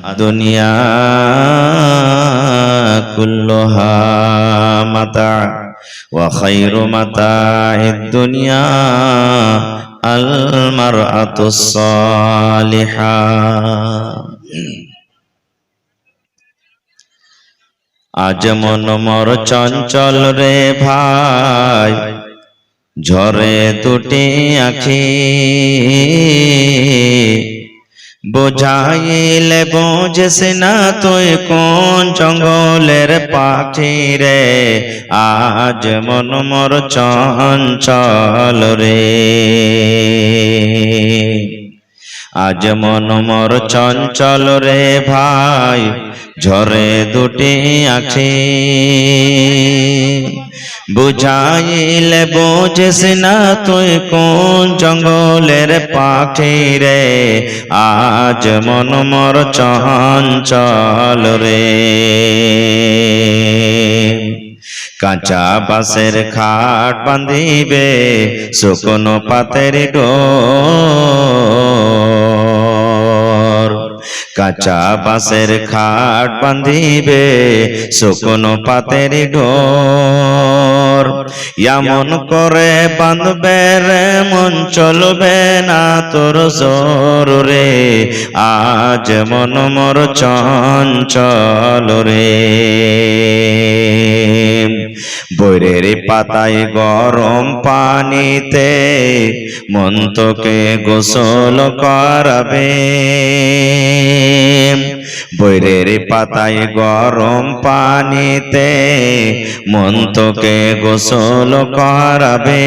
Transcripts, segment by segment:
আদ-দুনিয়া কুল্লুহা মাতা ওয়া খায়রু মাতা'আদ-দুনিয়া আল-মারআতুস সালিহা। আজ মন মোর চঞ্চল রে ভাই, ঝরে দুটি আখি, বোঝাইলে বোঝিস না তুই কোন জঙ্গলের পাখি রে। আজ মন মোর চঞ্চল রে, আজ মন মোর চঞ্চল রে ভাই, ঝরে দুটি আখি, বুঝাইলে বোঝিস না তুই কোন জঙ্গলের পাখি রে। আজ মন মোর চঞ্চল রে। কাঁচা বাঁশের খাট বাঁধিবে শুকনো পাতের ডোর, কাঁচা বাঁশের খাট বাঁধিবে শুকনো পাতের ডোর। এমন করে বাঁধবে রে মন চলবে না তোর জোর রে। আজ মন মোর চঞ্চল রে। বৈরের পাতায় গরম পানিতে মন তোকে গোসল করাবে, বৈরের পাতায় গরম পানিতে মন তোকে গোসল করাবে।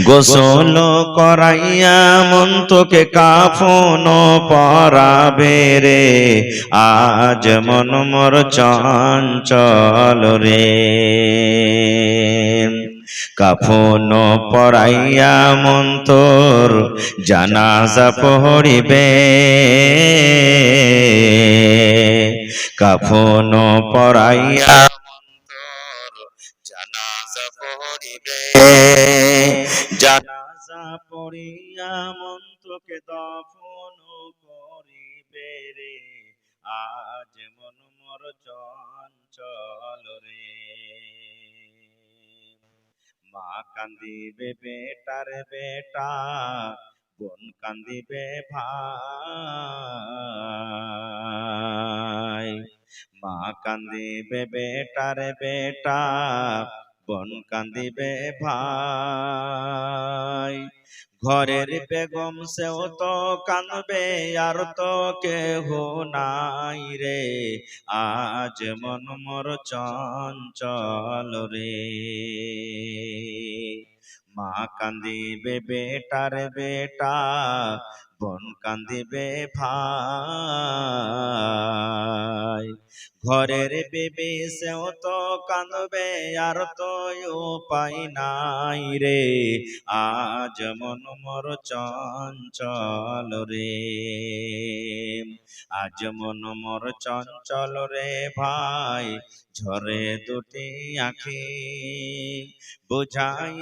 গোসল করাইয়া মন তোকে কাফন পরাবে রে। আজ মন মোর চঞ্চল রে। কাফন পরাইয়া মন তোর জানাজা পড়িবে, কাফন পরাইয়া মন তোর জানাজা পড়িবে, জানাজা পড়িয়া মন তোকে দফন করিবে রে। আজ মন মোর চঞ্চল রে। মা কান্দিবে বেটার বেটা, বোন কান্দিবে ভাই, মা কান্দিবে বেটার বেটা, বোন কান্দিবে ভাই। ঘরের বেগম সেও তো কাঁদবে আর তো কেহ নাই রে। আজ মন মোর চঞ্চল রে। মা কান্দিবে বেটার বেটা, বোন কান্দিবে ভাই। ঘরের বেবি সেও তো কাঁদবে আর তো উপায় নাই রে। আজ মন মোর চঞ্চল রে। আজ মন মোর চঞ্চল রে ভাই, ঝরে দুটি আখি, বুঝাই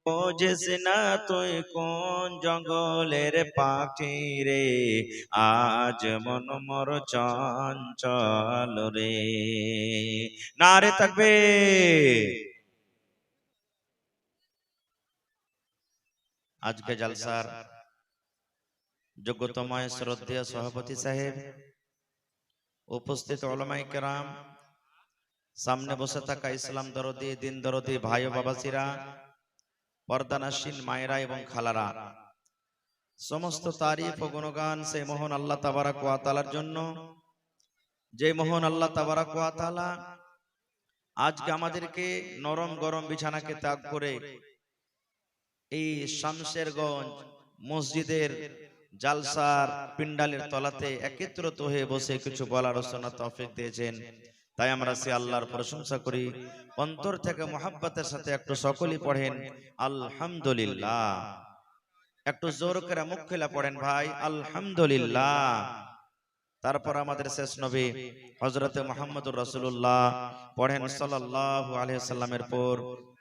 বোঝিস না তুই কোন জঙ্গলের পাখি রে। আজ মন মোর চঞ্চল রে। নারে তাকবীর। আজকে জলসার যোগ্যতম শ্রদ্ধেয় সভাপতি সাহেব, উপস্থিত উলামায়ে কেরাম, সামনে বসে থাকা ইসলাম দরদি দিন দরদি ভাই ও বাবাজিরা, পর্দানাসীন মায়েরা এবং খালারা, সমস্ত তারিফ ও গুণগান সেই মহান আল্লাহ তাবারক ওয়া তাআলার জন্য, যে মহান আল্লাহ তাবারক ওয়া তাআলা আজকে আমাদেরকে নরম গরম বিছানাকে ত্যাগ করে এই শামশেরগঞ্জ মসজিদের জালসার পিন্ডালের তলাতে একত্রিত হয়ে বসে কিছু বলার শোনার তৌফিক দিয়েছেন। তাই আমরা সে আল্লাহর প্রশংসা করি অন্তর থেকে মুহাব্বতের সাথে। একটু সকলেই পড়েন আলহামদুলিল্লাহ। একটু জোর করে মুখ খুলে পড়েন ভাই আলহামদুলিল্লাহ। তারপর আমাদের শেষ নবী হযরতে মুহাম্মদুর রাসূলুল্লাহ পড়েন সাল্লাল্লাহু আলাইহি ওয়াসাল্লামের পর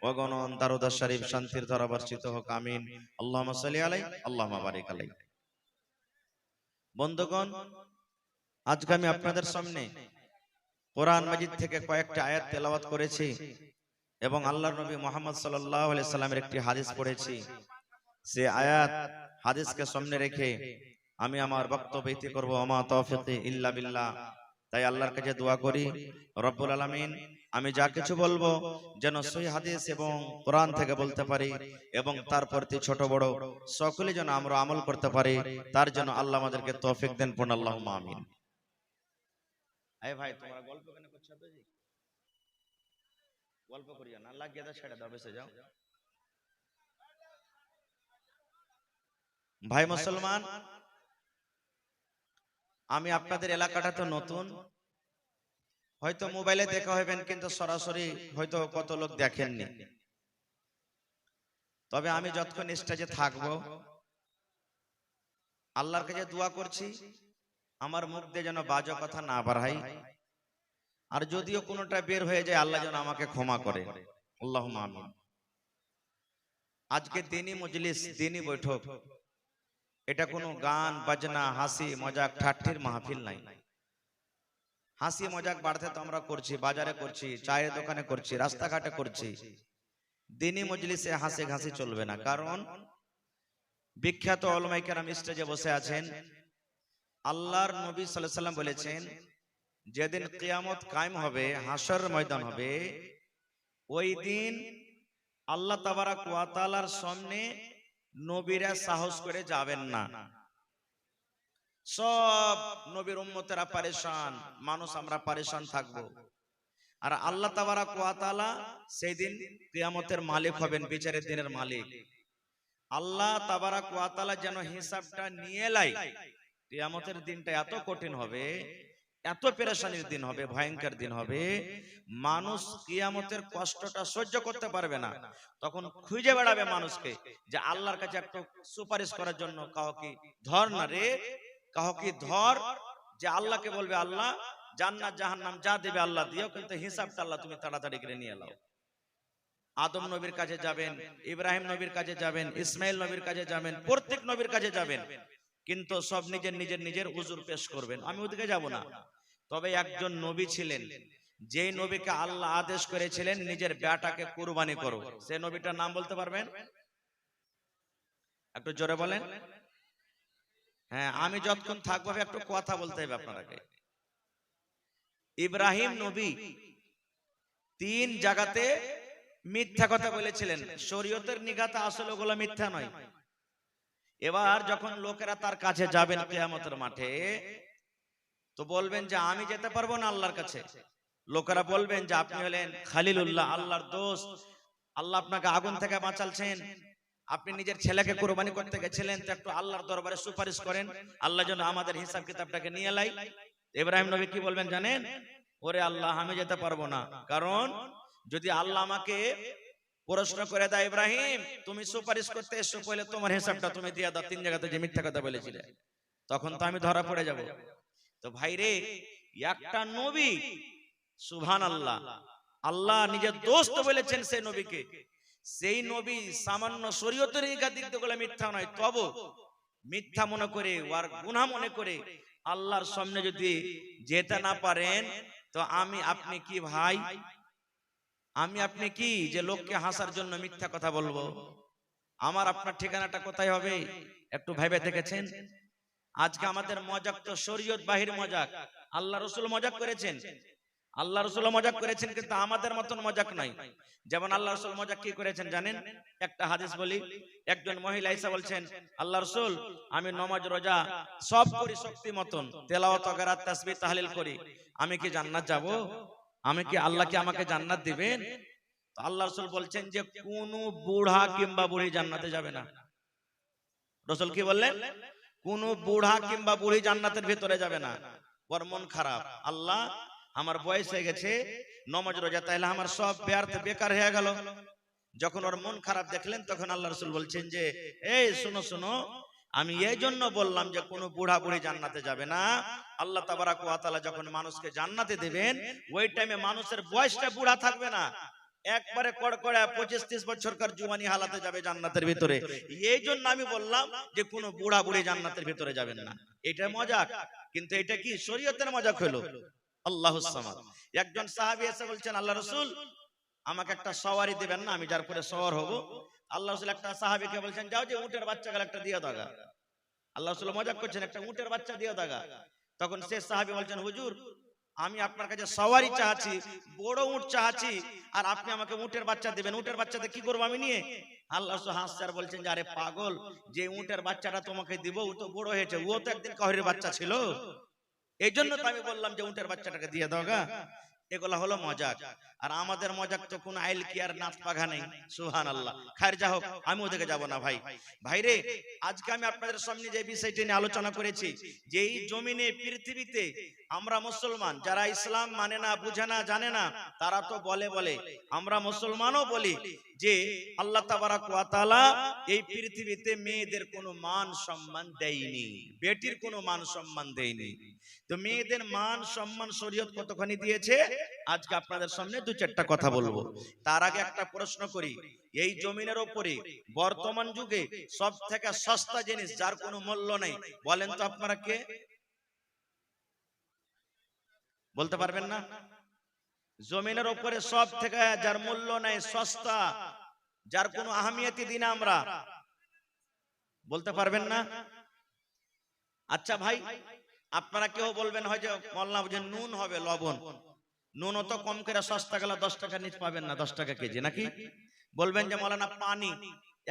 অগণন দারুদ শরীফ শান্তির ধারা বর্ষিত হোক, আমিন। আল্লাহুম্মা সাল্লি আলাইহি আল্লাহুম্মা বারিক আলাইহি। বন্ধুগণ, আজকে আমি আপনাদের সামনে কোরআন মাজিদ থেকে কয়েকটি আয়াত তেলাওয়াত করেছি এবং আল্লাহর নবী মুহাম্মদ সাল্লাল্লাহু আলাইহি সাল্লামের একটি হাদিস পড়েছি। সে আয়াত হাদিসকে সামনে রেখে আমি আমার বক্তব্য ইতি করব। ওমা তাওফিকি ইল্লা বিল্লাহ। তাই আল্লাহর কাছে দোয়া করি রব্বুল আলামিন আমি যা কিছু বলবো যেন সহিহ হাদিস এবং কোরআন থেকে বলতে পারি এবং তার প্রতি ছোট বড় সকলে যেন আমরা আমল করতে পারি, তার জন্য আল্লাহ আমাদেরকে তৌফিক দেন। পড়ুন আল্লাহুম্মা আমিন। এই ভাই তোমরা গল্প কেন করছো? তো জি গল্প করিয়া না, লাগিয়ে দাও, ছেড়ে দাও, বেঁচে যাও। ভাই মুসলমান, আমি আপনাদের এলাকাটা তো নতুন, হয়তো মোবাইলে দেখা হবেন কিন্তু সরাসরি হয়তো কত লোক দেখেননি। তবে আমি যতক্ষণ স্টেজে থাকবো আল্লাহর কাছে দোয়া করছি আমার মুখ দিয়ে যেন বাজে কথা না বাড়াই, আর যদিও কোনোটা বের হয়ে যায় আল্লাহ যেন আমাকে ক্ষমা করে। আল্লাহুম্মা আমিন। আজকে দিনই মজলিস, দিনই বৈঠক, এটা কোনো গান বাজনা হাসি মজাক ঠাট্টির মাহফিল নাই। হাসি মজাক বাড়তে তো আমরা করছি, বাজারে করছি, চায়ের দোকানে করছি, রাস্তাঘাটে করছি। দিনই মজলিসে হাসি ঘাসি চলবে না, কারণ বিখ্যাত উলামায়ে কেরাম স্টেজে বসে আছেন। আল্লাহর নবী সাল্লাল্লাহু আলাইহি সাল্লাম বলেছেন যেদিন কিয়ামত কায়েম হবে, হাসর ময়দান হবে, ওই দিন আল্লাহ তাবারাক ওয়া তাআলার সামনে নবীরা সাহস করে যাবেন না। সব নবীর উম্মতেরা পেরেশান, মানুষ আমরা পেরেশান থাকবো। আর আল্লাহ তাবারাক ওয়া তাআলা সেই দিন কিয়ামতের মালিক হবেন, বিচারের দিনের মালিক। আল্লাহ তাবারাক ওয়া তাআলা যেন হিসাবটা নিয়ে লাই। কিয়ামতের দিনটা এত কঠিন হবে, এত পেরেশানির দিন হবে, ভয়ঙ্কর দিন হবে, মানুষ কিয়ামতের কষ্টটা সহ্য করতে পারবে না। তখন খুঁজে বেড়াবে মানুষকে যে আল্লাহর কাছে একটু সুপারিশ করার জন্য, কাউকে ধর না রে, কাউকে ধর, যে আল্লাহকে বলবে আল্লাহ জান্নাত জাহান্নাম যা দেবে আল্লাহ দিও, কিন্তু হিসাবটা আল্লাহ তুমি তাড়াতাড়ি করে নিয়ে নাও। আদম নবীর কাছে যাবেন, ইব্রাহিম নবীর কাছে যাবেন, ইসমাইল নবীর কাছে যাবেন, প্রত্যেক নবীর কাছে যাবেন, কিন্তু সব নিজের উজুর পেশ করবেন। আমি ওদিকে যাব না। তবে একজন নবী ছিলেন, যেই নবীকে আল্লাহ আদেশ করেছিলেন নিজের বেটাকে কুরবানি করো, সেই নবীটার নাম বলতে পারবেন? একটু জোরে বলেন। হ্যাঁ, আমি যতক্ষণ থাকবো একটু কথা বলতে হবে আপনাকে। ইব্রাহিম নবী 3 জায়গাতে মিথ্যা কথা বলেছিলেন, শরীয়তের নিগাতে আসলে ওগুলো মিথ্যা নয়। এবার যখন লোকেরা তার কাছে যাবেন কিয়ামতের মাঠে, তো বলবেন যে আমি যেতে পারবো না আল্লাহর কাছে। লোকেরা বলবেন যে আপনি হলেন খালিলুল্লাহ, আল্লাহর দোস্ত, আল্লাহ আপনাকে আগুন থেকে বাঁচালছেন, আপনি নিজের ছেলেকে কুরবানি করতে গেছিলেন, তো একটু আল্লাহর দরবারে সুপারিশ করেন, আল্লাহ যেন আমাদের হিসাব কিতাবটাকে নিয়ে লাই। ইব্রাহিম নবী কি বলবেন জানেন? ওরে আল্লাহ, আমি যেতে পারবো না, কারণ যদি আল্লাহ আমাকে প্রশ্ন করে দেয় ইব্রাহিম তুমি সুপারিশ করতে এসো, বলে তোমার হিসাবটা তুমি দিয়ে দাও 3 জায়গাতে যে মিথ্যা কথা বলেছিলে, তখন তো আমি ধরা পড়ে যাব। তো ভাই রে, একটা নবী, সুবহানাল্লাহ, আল্লাহ নিজের দোস্ত বলেছেন সেই নবীকে, সেই নবী সামান্য শরীয়তের দিক থেকে মিথ্যা নয়, তবে মিথ্যা মনে করে আর গুনাহ মনে করে আল্লাহর সামনে যদি যেতে না পারেন, তো আমি আপনি কি ভাই, আমি আপনি কি যে লোককে হাসার জন্য মিথ্যা কথা বলবো? আমার আপনার ঠিকানাটা কোথায় হবে একটু ভেবে দেখেছেন? আজকে আমাদের মজাক তো শরীয়ত বাহির মজাক, আল্লাহ রাসূল মজাক করেছেন, আল্লাহ রাসূল মজাক করেছেন, কিন্তু আমাদের মতন মজাক নাই। যেমন আল্লাহ রাসূল মজাক কি করেছেন জানেন? একটা হাদিস বলি। একজন মহিলা এসে বলছেন, আল্লাহ রাসূল আমি নামাজ রোজা সব করি শক্তি মতন, তেলাওয়াত ওয়াগেরা তাসবিহ তাহলিল করি, আমি কি জান্নাত যাব? আমি কি আল্লাহ কি আমাকে জান্নাত দিবেন? তো আল্লাহ রাসূল বলছেন যে কোন বুড়া কিংবা বুড়ি জান্নাতে যাবে না। রাসূল কি বললেন? কোন বুড়া কিংবা বুড়ি জান্নাতের ভিতরে যাবে না। ওর মন খারাপ, আল্লাহ আমার বয়স হয়ে গেছে, নামাজ রোজা তাইলে আমার সব ব্যর্থ বেকার হয়ে গেল। যখন ওর মন খারাপ দেখলেন, তখন আল্লাহ রাসূল বলছেন যে এই শোনো শোনো, আমি এই জন্য বললাম যে কোন বুড়া বুড়ি জান্নাতে যাবে না। আল্লাহ তাবারাক ওয়া তাআলা যখন মানুষকে জান্নাতে দিবেন, ওই টাইমে মানুষের বয়সটা বুড়া থাকবে না, একবারে কড়কড়া 25-30 বছরকার জুয়ানি হালাতে যাবে জান্নাতের ভিতরে। এই জন্য আমি বললাম যে কোনো বুড়া বুড়ি জান্নাতের ভিতরে যাবেন না, এটা মজাক। কিন্তু এটা কি শরীয়তের মজাক হলো? আল্লাহুস সামাদ। একজন সাহাবী এসে বলছেন, আল্লাহ রাসূল আমাকে একটা সওয়ারি দিবেন না, আমি যার পরে সওয়ার হব। আল্লাহ রাসূল একটা সাহাবীকে বলছেন, যাও যে উটের বাচ্চাকে একটা দিয়ে দাও। আল্লাহ রাসূল মজাক করছেন, একটা উটের বাচ্চা দিয়ে দাও। তখন সে সাহাবী বলছেন, হুজুর আমি আপনার কাছে সওয়ারি চাচ্ছি, বড় উট চাচ্ছি, আর আপনি আমাকে উটের বাচ্চা দিবেন, উটের বাচ্চাতে কি করব আমি নিয়ে? আল্লাহ রাসূল হাসছে আর বলছেন যে আরে পাগল, যে উটের বাচ্চাটা তোমাকে দিব ও তো বড় হয়েছে, ও তো একদিন কাহরের বাচ্চা ছিল, এই জন্য তো আমি বললাম যে উটের বাচ্চাটাকে দিয়ে দাও গা। এগুলা হলো মজাক। আর আমাদের মজাক তো কোন আইল কি আর নাচ পাঘা নেই। সুবহানাল্লাহ। খায়ের যা হোক, আমি ওদিকে যাব না ভাই। ভাইরে, আজকে আমি আপনাদের সামনে যে বিষয়টি নিয়ে আলোচনা করেছি, যে এই জমিনে পৃথিবীতে আমরা মুসলমান যারা ইসলাম মানে না, বুঝে না, জানে না, তারা তো বলে আমরা মুসলমানও বলি যে আল্লাহ তাবারাক ওয়া তাআলা এই পৃথিবীতে মেয়েদের কোনো মান সম্মান দেয়নি, বেটির কোনো মান সম্মান দেয়নি। তো মেয়েদের মান সম্মান শরীয়ত কতখানি দিয়েছে, আজকে আপনাদের সামনে দু চারটা কথা বলবো। তার আগে একটা প্রশ্ন করি, এই জমিনের উপরে বর্তমান যুগে সব থেকে সস্তা জিনিস যার কোনো মূল্য নেই, বলেন তো আপনারা কে? বলতে পারবেন না? জমিনের উপরে সব থেকে যার মূল্য নেই, সস্তা, যার কোনো আহমিয়তি দিন আমরা, বলতে পারবেন না? আচ্ছা ভাই, আপনারা কেউ বলবেন হয়তো মোল্লা বুঝে নুন হবে, লবণ। নুন তো কম করে সস্তা গেলে 10 টাকা নিচ পাবেন না, 10 টাকা কেজি নাকি? বলবেন যে মৌলানা পানি,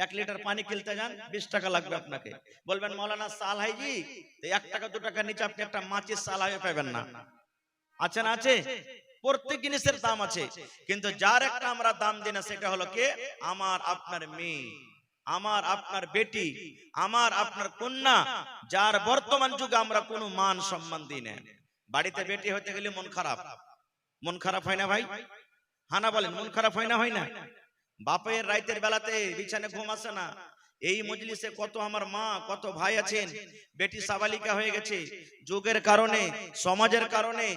1 লিটার পানি কিনতে যান 20 টাকা লাগবে আপনাকে। বলবেন মৌলানা সাল হাইজি, 1 টাকা 2 টাকা নিচে আপনি একটা মাছের সাল হাই পাবেন না। আছে না? আছে। প্রত্যেক জিনিসের দাম আছে, কিন্তু যার একটা আমরা দাম দিই না সেটা হলো কে? আমার আপনার মেয়ে, আমার আপনার বেটি, আমার আপনার কন্যা, যার বর্তমান যুগে আমরা কোনো মান সম্মান দিই না। বাড়িতে বেটি হতে গেলে মন খারাপ, মন খারাপ হয় না ভাই? হানা বলেন, মন খারাপ হয় না? হয় না? বাপের রাতের বেলাতে বিছানে ঘুম আসে না। এই মজলিসে কত আমার মা, কত ভাই আছেন, বেটি সাবালিকা হয়ে গেছে, যুগের কারণে, সমাজের কারণে,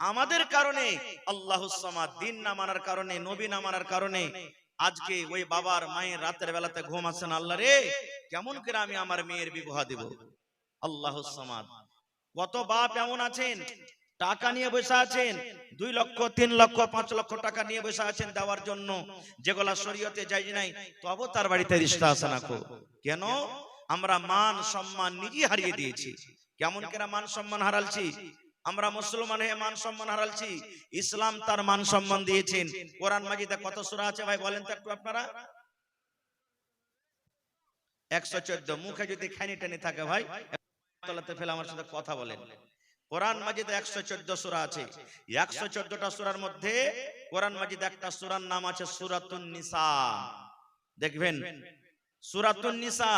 আমাদের কারণে, আল্লাহুস সামাদ দিন না মানার কারণে, নবী না মানার কারণে আজকে ওই বাবার মায়ের রাতের বেলাতে ঘুম আসে না। আল্লাহ রে, কেমন করে আমি আমার মেয়ের বিবাহ দিব? আল্লাহুস সামাদ। কত বাপ এমন আছেন টাকা নিয়ে বসে আছেন, 2 লক্ষ 3 লক্ষ 5 লক্ষ টাকা নিয়ে বসে আছেন দেওয়ার জন্য, যেগুলা শরীয়তে জায়েজ নাই, তবু তার বাড়িতে রিশতা আসে না। কেন? আমরা মান সম্মান নিজে হারিয়ে দিয়েছি। কেমন করে মান সম্মান হারালছি? আমরা মুসলমান হয়ে মান সম্মান হারালছি। ইসলাম তার মান সম্মান দিয়েছেন। কোরআন মাজিদে কত সূরা আছে ভাই বলেন তো একটু আপনারা? 114। মুখে যদি খানি টানি থাকে ভাই তলাতে ফেলে আমার সাথে কথা বলেন। কোরআন মাজিদে 114 সূরা আছে। 114টা সূরার মধ্যে কোরআন মাজিদে একটা সূরার নাম আছে সূরাতুন নিসা। দেখবেন সূরাতুন নিসা,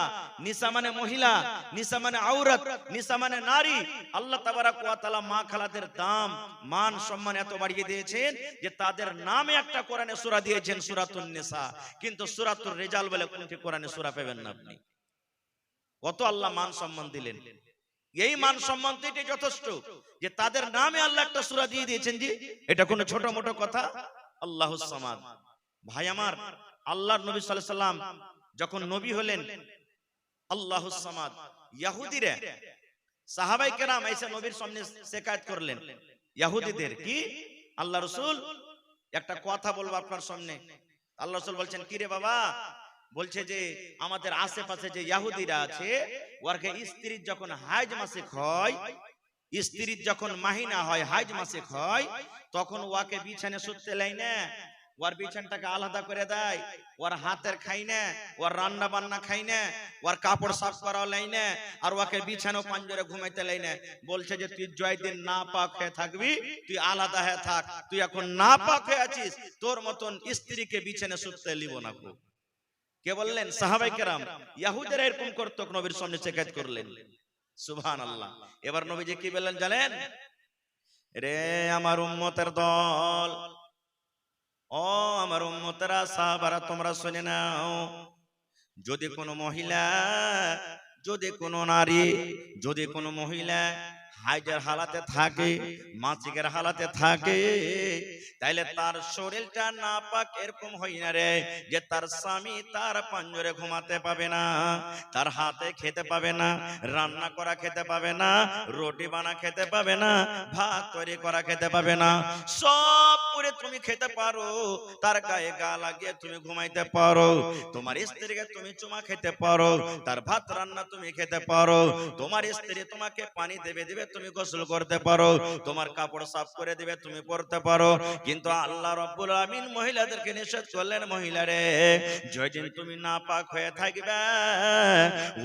নিসা মানে মহিলা, নিসা মানে আওরাত, নিসা মানে নারী। আল্লাহ তাবারাক ওয়া তাআলা মা খালাদের দাম, মান সম্মান এত বাড়িয়ে দিয়েছেন যে তাদের নামে একটা কোরআনে সূরা দিয়েছেন সূরাতুন নিসা। কিন্তু সূরাতুর রিজাল বলে কোনটি কোরআনে সূরা পাবেন না আপনি। কত আল্লাহ মান সম্মান দিলেন। এই মান সম্মান তো এটাই যথেষ্ট যে তাদের নামে আল্লাহ একটা সূরা দিয়ে দিয়েছেন। জি, এটা কোনো ছোট মোটো কথা? আল্লাহুস সামাদ। ভাই আমার, আল্লাহর নবী সাল্লাল্লাহু আলাইহি সাল্লাম যখন নবী হলেন, আল্লাহুস সামাদ, ইহুদিরা সাহাবায়ে কেরাম এসে নবীর সামনে শিকায়ত করলেন ইহুদিদের, কি আল্লাহ রাসূল একটা কথা বলবো আপনার সামনে। আল্লাহ রাসূল বলছেন, কি রে বাবা? বলছে যে আমাদের আশেপাশে যে ইহুদিরা আছে, ওরকে স্ত্রীর যখন হাইজ মাসিক হয়, স্ত্রীর যখন মাহিনা হয়, হাইজ মাসিক হয়, তখন ওকে বিছানে শুতে লাই না, ওর বিছানটাকে আলাদা করে দেয়, ওর হাতের খাই না, ওর রান্না বান্না খাই না, ওর কাপড় সাফ করা লাই না, আর ওকে বিছানো পাঞ্জরে ঘুমাইতে লাই না। বলছে যে তুই জয়দিন না পাক হয়ে থাকবি, তুই আলাদা হয়ে থাক, তুই এখন না পাক হয়ে আছিস, তোর মতন স্ত্রীকে বিছানে শুতে লিব না। কে বললেন? সাহাবায়ে কেরাম। ইহুদিরা এরকম করত, নবীর সামনে শিকায়ত করলেন। সুবহানাল্লাহ। এবার নবীজি কি বললেন জানেন? রে আমার উম্মতের দল, ও আমার উম্মতেরা, সাহাবারা, তোমরা শুনে নাও, যদি কোনো মহিলা, যদি কোনো নারী, যদি কোনো মহিলা হাইজের হালাতে থাকে, মাসিকের হালাতে থাকে, তাইলে তার শরীরটা নাপাক এরকম হয় না রে যে তার স্বামী তার পাঞ্জরে ঘুমাতে পাবে না, তার হাতে খেতে পাবে না, রান্না করা খেতে পাবে না, রুটি বানা খেতে পাবে না, ভাত তৈরি করা খেতে পাবে না। সব করে তুমি খেতে পারো, তার গায়ে গা লাগিয়ে তুমি ঘুমাইতে পারো, তোমার স্ত্রীকে তুমি চুমা খেতে পারো, তার ভাত রান্না তুমি খেতে পারো, তোমার স্ত্রী তোমাকে পানি দেবে দিবে তুমি গোসল করতে পারো, তোমার কাপড় সাফ করে দিবে তুমি পরতে পারো। কিন্তু আল্লাহ রাব্বুল আমিন মহিলাদেরকে নিষেধ করলেন, মহিলারে যেদিন তুমি নাপাক হয়ে থাকবে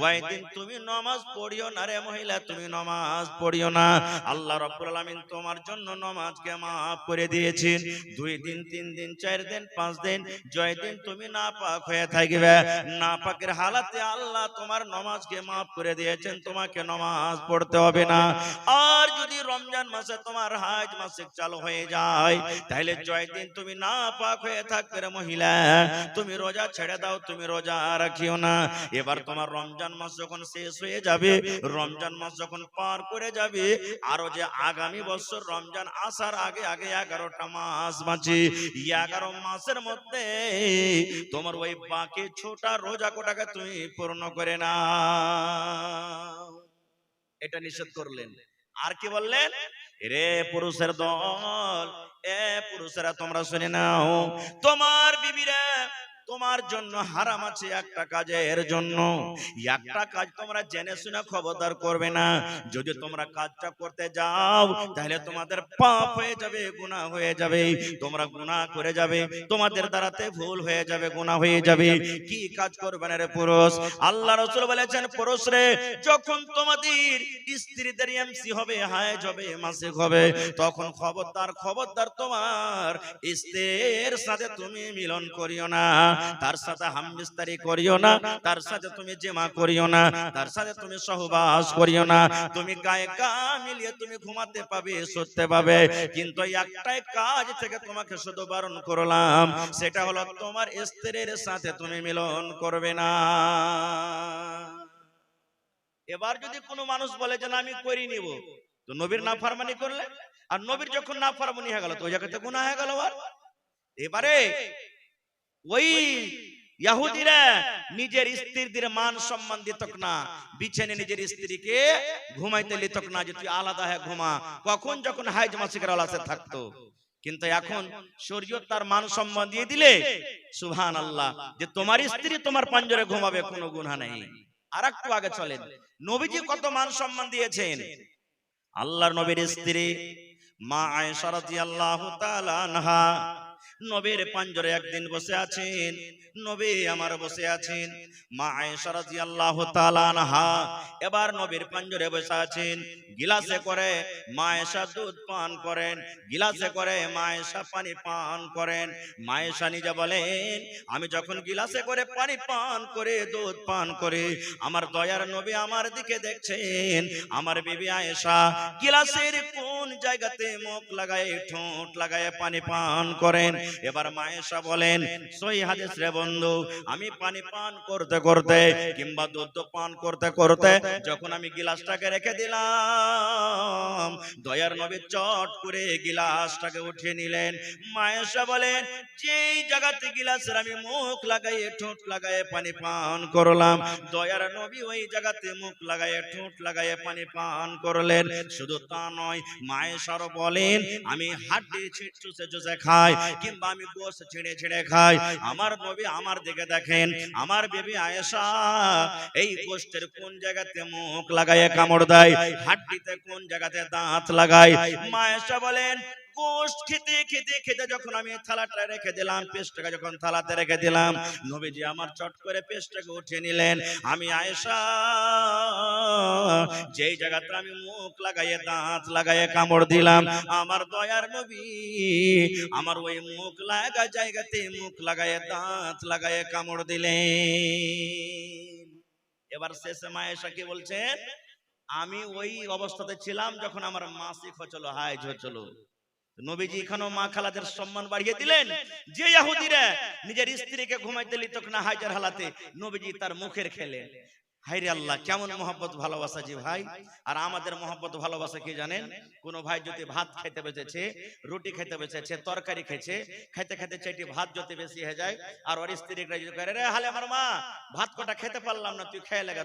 ওই দিন তুমি নামাজ পড়িও না রে মহিলা, তুমি নামাজ পড়িও না। আল্লাহ রাব্বুল আমিন তোমার জন্য নামাজকে maaf করে দিয়েছেন। 2 দিন 3 দিন 4 দিন 5 দিন যেদিন তুমি নাপাক হয়ে থাকবে, নাপাকের হালাতে আল্লাহ তোমার নামাজকে maaf করে দিয়েছেন, তোমাকে নামাজ পড়তে হবে না। আর যদি রমজান মাসে তোমার হাজ মাসিক চালু হয়ে যায়, তাহলে যেদিন তুমি নাপাক হয়ে থাকবে রে মহিলা, তুমি রোজা ছেড়ে দাও, তুমি রোজা রাখিও না। এবার তোমার রমজান মাস যখন শেষ হয়ে যাবে, রমজান মাস যখন পার করে যাবে, আরো যে আগামী বছর রমজান আসার আগে আগে 11টা মাস বাঁচে, 11 মাসের মধ্যে তোমার ওই বাকি ছোটা রোজা কোটাকে তুমি পূর্ণ করে না। এটা নিষেধ করলেন। আর কি বললেন? রে পুরুষের দল, এ পুরুষেরা তোমরা শুনে নাও, তোমার বিবিরা তোমার জন্য হারাম আছে একটা কাজের জন্য, একটা কাজ তোমরা জেনে শুনে খবরদার করবে না। যদি তোমরা কাজটা করতে যাও তাহলে তোমাদের পাপ হয়ে যাবে, গুনাহ হয়ে যাবে, তোমরা গুনাহ করে যাবে, তোমাদের দ্বারাতে ভুল হয়ে যাবে, গুনাহ হয়ে যাবে। কি কাজ করবে না রে পুরুষ? আল্লাহ রাসূল বলেছেন, পুরুষ রে যখন তোমাদের স্ত্রীদের এমসি হবে, হায়েজ হবে, মাসিক হবে, তখন খবরদার খবরদার তোমার স্ত্রীর সাথে তুমি মিলন করিও না, তার সাথে হামবিস্তারি করিও না, তার সাথে তুমি জিমা করিও না, তার সাথে তুমি সহবাস করিও না। তুমি গায়ে গা মিলিয়ে তুমি ঘুমাতে পাবে, শুতে পাবে, কিন্তু একটাই কাজ থেকে তোমাকে শুধু বারণ করলাম, সেটা হলো তোমার স্ত্রীর সাথে তুমি মিলন করবে না। এবার যদি কোনো মানুষ বলে যে না আমি করি নিব, তো নবীর নাফরমানি করলে, আর নবীর যখন নাফরমানি হয়ে গেল তো ওই জায়গাতে গুনাহ হয়ে গেল। আর এবারে ওই ইহুদিরা নিজের স্ত্রীদের মান সম্মান দিত না, বিছানে নিজের স্ত্রীকে ঘুমাইতে দিত না যে তুই আলাদা হয়ে ঘুমা, কখন যখন হাইজ মাসিকের আলাসে থাকতো। কিন্তু এখন শরীয়ত তার মান সম্মান দিয়ে দিলে সুবহানাল্লাহ, যে তোমার স্ত্রী তোমার পাঞ্জরে ঘুমাবে, কোনো গুনাহ নেই। আর একটু আগে চলেন, নবীজি কত মান সম্মান দিয়েছেন। আল্লাহর নবীর স্ত্রী মা আয়েশা রাদিয়াল্লাহু তাআলা আনহা নবীর পাঞ্জরে একদিন বসে আছেন, নবী আমার বসে আছেন, মা আয়েশা রাদিয়াল্লাহু তাআলা আনহা এবার নবীর পাঞ্জরে বসে আছেন, গিলাসে করে মা আয়েশা দুধ পান করেন, গিলাসে করে মা আয়েশা পানি পান করেন। মা আয়েশা নিজে বলেন, আমি যখন গিলাসে করে পানি পান করে দুধ পান করে, আমার দয়ার নবী আমার দিকে দেখছেন, আমার বিবি আয়েশা গিলাসের কোন জায়গাতে মুখ লাগায় ঠোঁট লাগায় পানি পান করেন। এবার মা আয়েশা বলেন, সহিহ হাদিস রে বন্ধু, আমি পানি পান করতে করতে কিংবা দুধ পান করতে করতে যখন আমি গিলাসটাকে রেখে দিলাম, দয়ার নবী চট করে গিলাসটাকে উঠিয়ে নিলেন। মা আয়েশা বলেন, যেই জায়গাতে গিলাসের আমি মুখ লাগাইয়ে ঠোঁট লাগাইয়ে পানি পান করলাম, দয়ার নবী ওই জায়গাতে মুখ লাগাইয়ে ঠোঁট লাগাইয়ে পানি পান করলেন। শুধু তা নয়, মা আয়েশাও বলেন, আমি হাড্ডি চুষে চুষে খাই কিংবা আমি গোশত ছিঁড়ে ছিঁড়ে খাই, আমার নবী আমার দিকে দেখেন, আমার বিবি আয়েশা এই গোশতের কোন জায়গাতে মুখ লাগাইয়ে কামড় দেয়, হাড্ডিতে কোন জায়গাতে দাঁত লাগায়। মা আয়েশা বলেন, গোশত খেতে খেতে খেতে যখন আমি থালাটা রেখে দিলাম, পেস্টটাকে যখন থালাতে রেখে দিলাম, নবীজি আমার চট করে পেস্টটাকে উঠিয়ে নিলেন। আমি আয়েশা যেই জায়গাতে আমি মুখ লাগাইয়ে দাঁত লাগাইয়ে কামড় দিলাম, আমার দয়ার নবী আমার ওই মুখ লাগা জায়গাতে মুখ লাগাইয়ে দাঁত লাগাইয়ে কামড় দিলেন। এবার শেষে মা আয়েশা কি বলছেন, আমি ওই অবস্থাতে ছিলাম যখন আমার মাসিক হচ্ছিল, হাইজ হচ্ছিল। নবীজি এখানেও মা খালাদের সম্মান বাড়িয়ে দিলেন। যে ইহুদিরা নিজের স্ত্রীকে ঘুমাইতে দিত না হাইজের হালাতে, নবীজি তার মুখের খেলে হায়রে আল্লাহ, কেমন মহব্বত ভালোবাসা জি ভাই। আর আমাদের মহব্বত ভালোবাসা কি জানেন? কোন ভাই যদি ভাত খেতে বসেছে, রুটি খেতে বসেছে, তরকারি খেয়েছে, খেতে খেতে চাইটি ভাত যদি বেশি হয়ে যায়, আর ওর স্ত্রী করে, রে হালে আমার মা ভাত কটা খেতে পারলাম না, তুই খেয়ে লাগা।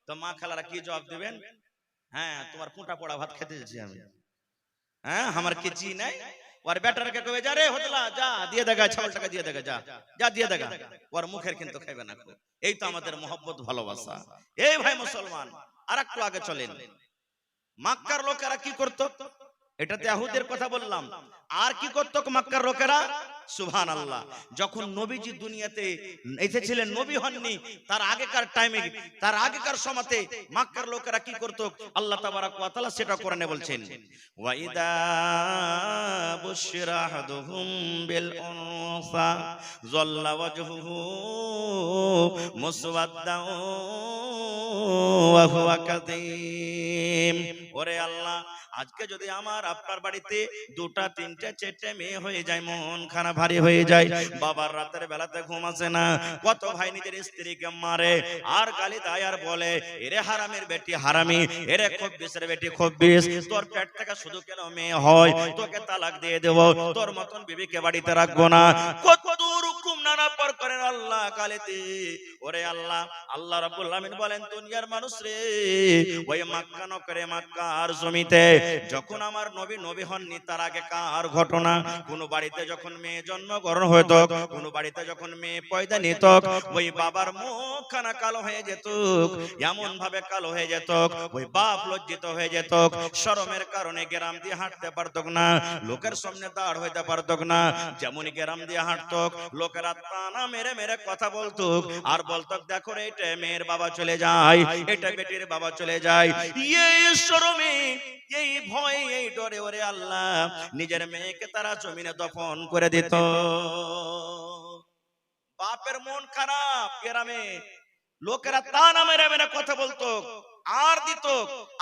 তো মা খালারা কি জবাব দিবেন? হ্যাঁ, তোমার পুঁটা পোড়া ভাত খেতে যাচ্ছি আমি, হ্যাঁ আমার কিছু নাই। ওর বেটারকে কবে, যা রে হতলা, যা দিয়ে দেগা, ছাগল টাকা দিয়ে দেগা, যা যা দিয়ে দেগা। ওর মুখের কিন্তু খাইবে না। এই তো আমাদের মহব্বত ভালোবাসা। এই ভাই মুসলমান, আর একটু আগে চলেন। মক্কার লোকেরা কি করত? এটাতে ইহুদের কথা বললাম। আর কি করত মক্কার লোকেরা? সুবহানাল্লাহ। যখন নবীজি দুনিয়াতে এসেছিলেন, নবী হননি, তার আগেকার টাইমে, তার আগেকার সময়তে মক্কার লোকেরা কি করত? আল্লাহ তাবারাক ওয়া তাআলা সেটা কোরআনে বলছেন, ওয়া ইদা বুশিরা আহাদুহুম বিল উনসা যাল্লা ওয়াজহুহু মুসওয়াদ্দান ওয়া হুয়া কাযীম। ওরে আল্লাহ, আজকে যদি আমার আপনার বাড়িতে দুটা তিনটা চারটে মেয়ে হয়ে যায়, মন খারাপ ভারী হয়ে যায়, বাবার রাতের বেলাতে ঘুম আসে না, কত ভাই নিজের স্ত্রীকে মারে আর গালি দেয় আর বলে, এরে হারামের বেটি হারামি, এরে খব্বিসের বেটি খব্বিস, তোর পেট থেকে শুধু কেন মেয়ে হয়, তোকে তালাক দিয়ে দেব, তোর মতন বিবিকে বাড়িতে রাখবো না, কত রকম নানা পার করেন আল্লাহ গালিতে। ওরে আল্লাহ, আল্লাহ রাব্বুল আমিন বলেন, দুনিয়ার মানুষ রে, ওই মক্কা নগরে, মক্কার জমিতে যখন আমার নবী নবী হননি তার আগে কার ঘটনা? কোন বাড়িতে যখন মেয়ে জন্মগ্রহণ হতো, কোন বাড়িতে যখন মেয়ে পয়দা নিত, ওই বাবার মুখখানা কালো হয়ে যেত, এমন ভাবে কালো হয়ে যেত, ওই বাপ লজ্জিত হয়ে যেত, শরমের কারণে গ্রাম দিয়ে হাঁটতে পারত না, লোকের সামনে দাঁড় হইতে পারত না। যেমন গ্রাম দিয়ে হাঁটত, লোকেরা তানা মেরে মেরে কথা বলতো আর বলতো, দেখো রে, এটা মেয়ের বাবা চলে যায়, এটা বেটির বাবা চলে যায়। এই শরমে, এই ভয়, এই ডরে ওরে আল্লাহ নিজের মেয়েকে তারা জমিনে দফন করে দিত। বাপের মন খারাপ, গ্রামে লোকেরা তানা মেরে মেরে কথা বলতো আর দিত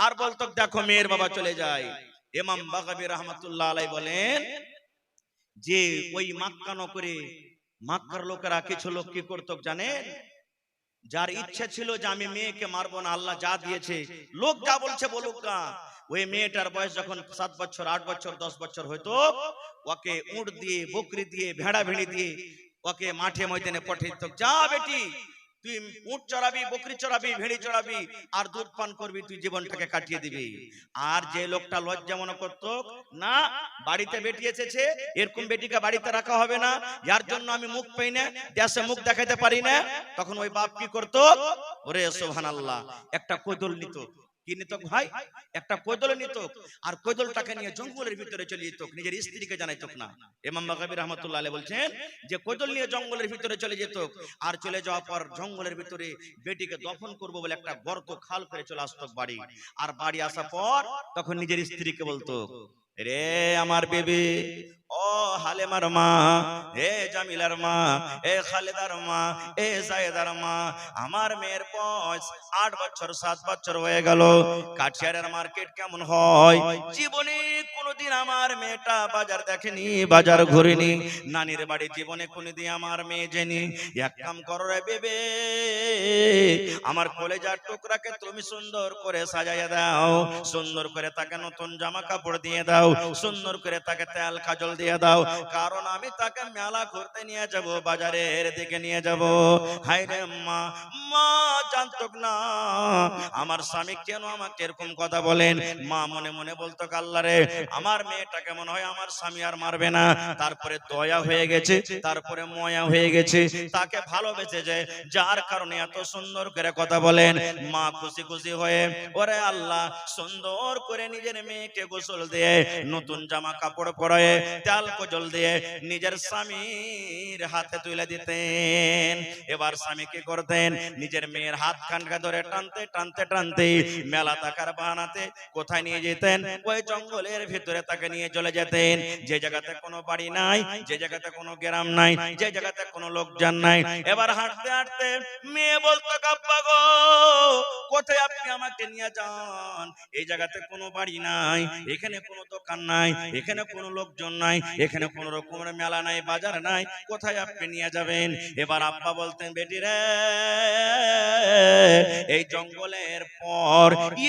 আর বলতো, দেখো মেয়ের বাবা চলে যায়। ইমাম বাগাবী রাহমাতুল্লাহ আলাইহি বলেন যে ওই মক্কা নগরে মক্কার লোকেরা কিছু লোক কি করত জানেন? যার ইচ্ছা ছিল যে আমি মেয়েকে মারবো না, আল্লাহ যা দিয়েছে, লোক যা বলছে বলুক না, ওই মেয়েটার বয়স যখন 7 বছর 8 বছর 10 বছর হইতো, ওকে উট দিয়ে, বকরি দিয়ে, ভেড়া ভেড়ি দিয়ে ওকে মাঠে ময়দানে পাঠিয়ে দিত, যা বেটি তুই উট চড়াবি, বকরি চড়াবি, ভেড়ি চড়াবি আর দুধ পান করবি, তুই জীবনটাকে কাটিয়ে দিবি। আর যে লোকটা লজ্জা মনে করতো না, বাড়িতে বেটি এসেছে, এরকম বেটিকে বাড়িতে রাখা হবে না, যার জন্য আমি মুখ পাই না, দেশে মুখ দেখাতে পারি না, তখন ওই বাপ কি করতো? ওরে সুবহানাল্লাহ, একটা কোদল নিত। কি নিত ভাই? একটা কোদল নিত, আর কোদলটাকে নিয়ে জঙ্গলের ভিতরে চলে যেত, নিজের স্ত্রীকে জানাইতো না। ইমাম বাগাবী রাহমাতুল্লাহ আলাইহি বলছেন যে কোদল নিয়ে জঙ্গলের ভিতরে চলে যেত, আর চলে যাওয়ার পর জঙ্গলের ভিতরে বেটিকে দফন করবো বলে একটা গর্ত খাল করে চলে আসতো বাড়ি। আর বাড়ি আসার পর তখন নিজের স্ত্রীকে বলতো, রে আমার বেবি, ও হালেমার মা, এ জামিলার মা, এ খালেদার মা, এ জায়েদার মা, আমার মেয়ের বয়স 8 বছর 7 বছর হয়ে গেল, কাঠিয়ারের মার্কেট কেমন হয়, জীবনে কোনোদিন আমার মেয়েটা বাজার দেখেনি, বাজার ঘুরেনি, নানির বাড়ি জীবনে কোনোদিন আমার মেয়ে জেনি, এক কাম করো রে বেবে, আমার কলেজার টুকরাকে তুমি সুন্দর করে সাজাইয়া দাও, সুন্দর করে তাকে নতুন জামা কাপড় দিয়ে দাও, সুন্দর করে তাকে তেল কাজল দিয়ে দাও, কারণ আমি তাকে মেলা ঘুরতে নিয়ে যাব, বাজারের দিকে নিয়ে যাব। হায়রে মা, মা জানতো না আমার স্বামী কেন আমাকে এরকম কথা বলেন। মা মনে মনে বলতো, আল্লাহ রে, আমার মেয়েটাকে মনে হয় আমার স্বামী আর মারবে না, তারপরে দয়া হয়ে গেছে, তারপরে ময়া হয়ে গেছে, তাকে ভালোবেসেছে, যার কারণে এত সুন্দর করে কথা বলেন। মা খুশি খুশি হয়ে ওরে আল্লাহ সুন্দর করে নিজের মেয়েকে গোসল দিয়ে, নতুন জামা কাপড় পরে, তেল কাজল দিয়ে নিজের স্বামীর হাতে তুলে দিতেন। এবার স্বামী কি করতেন? নিজের মেয়ের হাত খানকা ধরে টানতে টানতে টানতে মেলা টাকার বাহানাতে কোথায় নিয়ে যেতেন? ওই জঙ্গলের ভিতরে ভিতরে তাকে নিয়ে চলে যেতেন। যে জায়গাতে কোনো বাড়ি নাই, যে জায়গাতে কোনো গ্রাম নাই, যে জায়গাতে কোনো লোকজন নাই। এবার হাঁটতে হাঁটতে মেয়ে বলতো, আব্বা গো কোথায় আপনি আমাকে নিয়ে যান? এই জায়গাতে কোনো বাড়ি নাই, এখানে কোনো দোকান নাই, এখানে কোনো লোকজন নাই, এখানে কোনো রকমের মেলা নাই, বাজার নাই, কোথায় আপনি নিয়ে যাবেন? এবার আব্বা বলতেন, বেটি রে এই জঙ্গলের পর,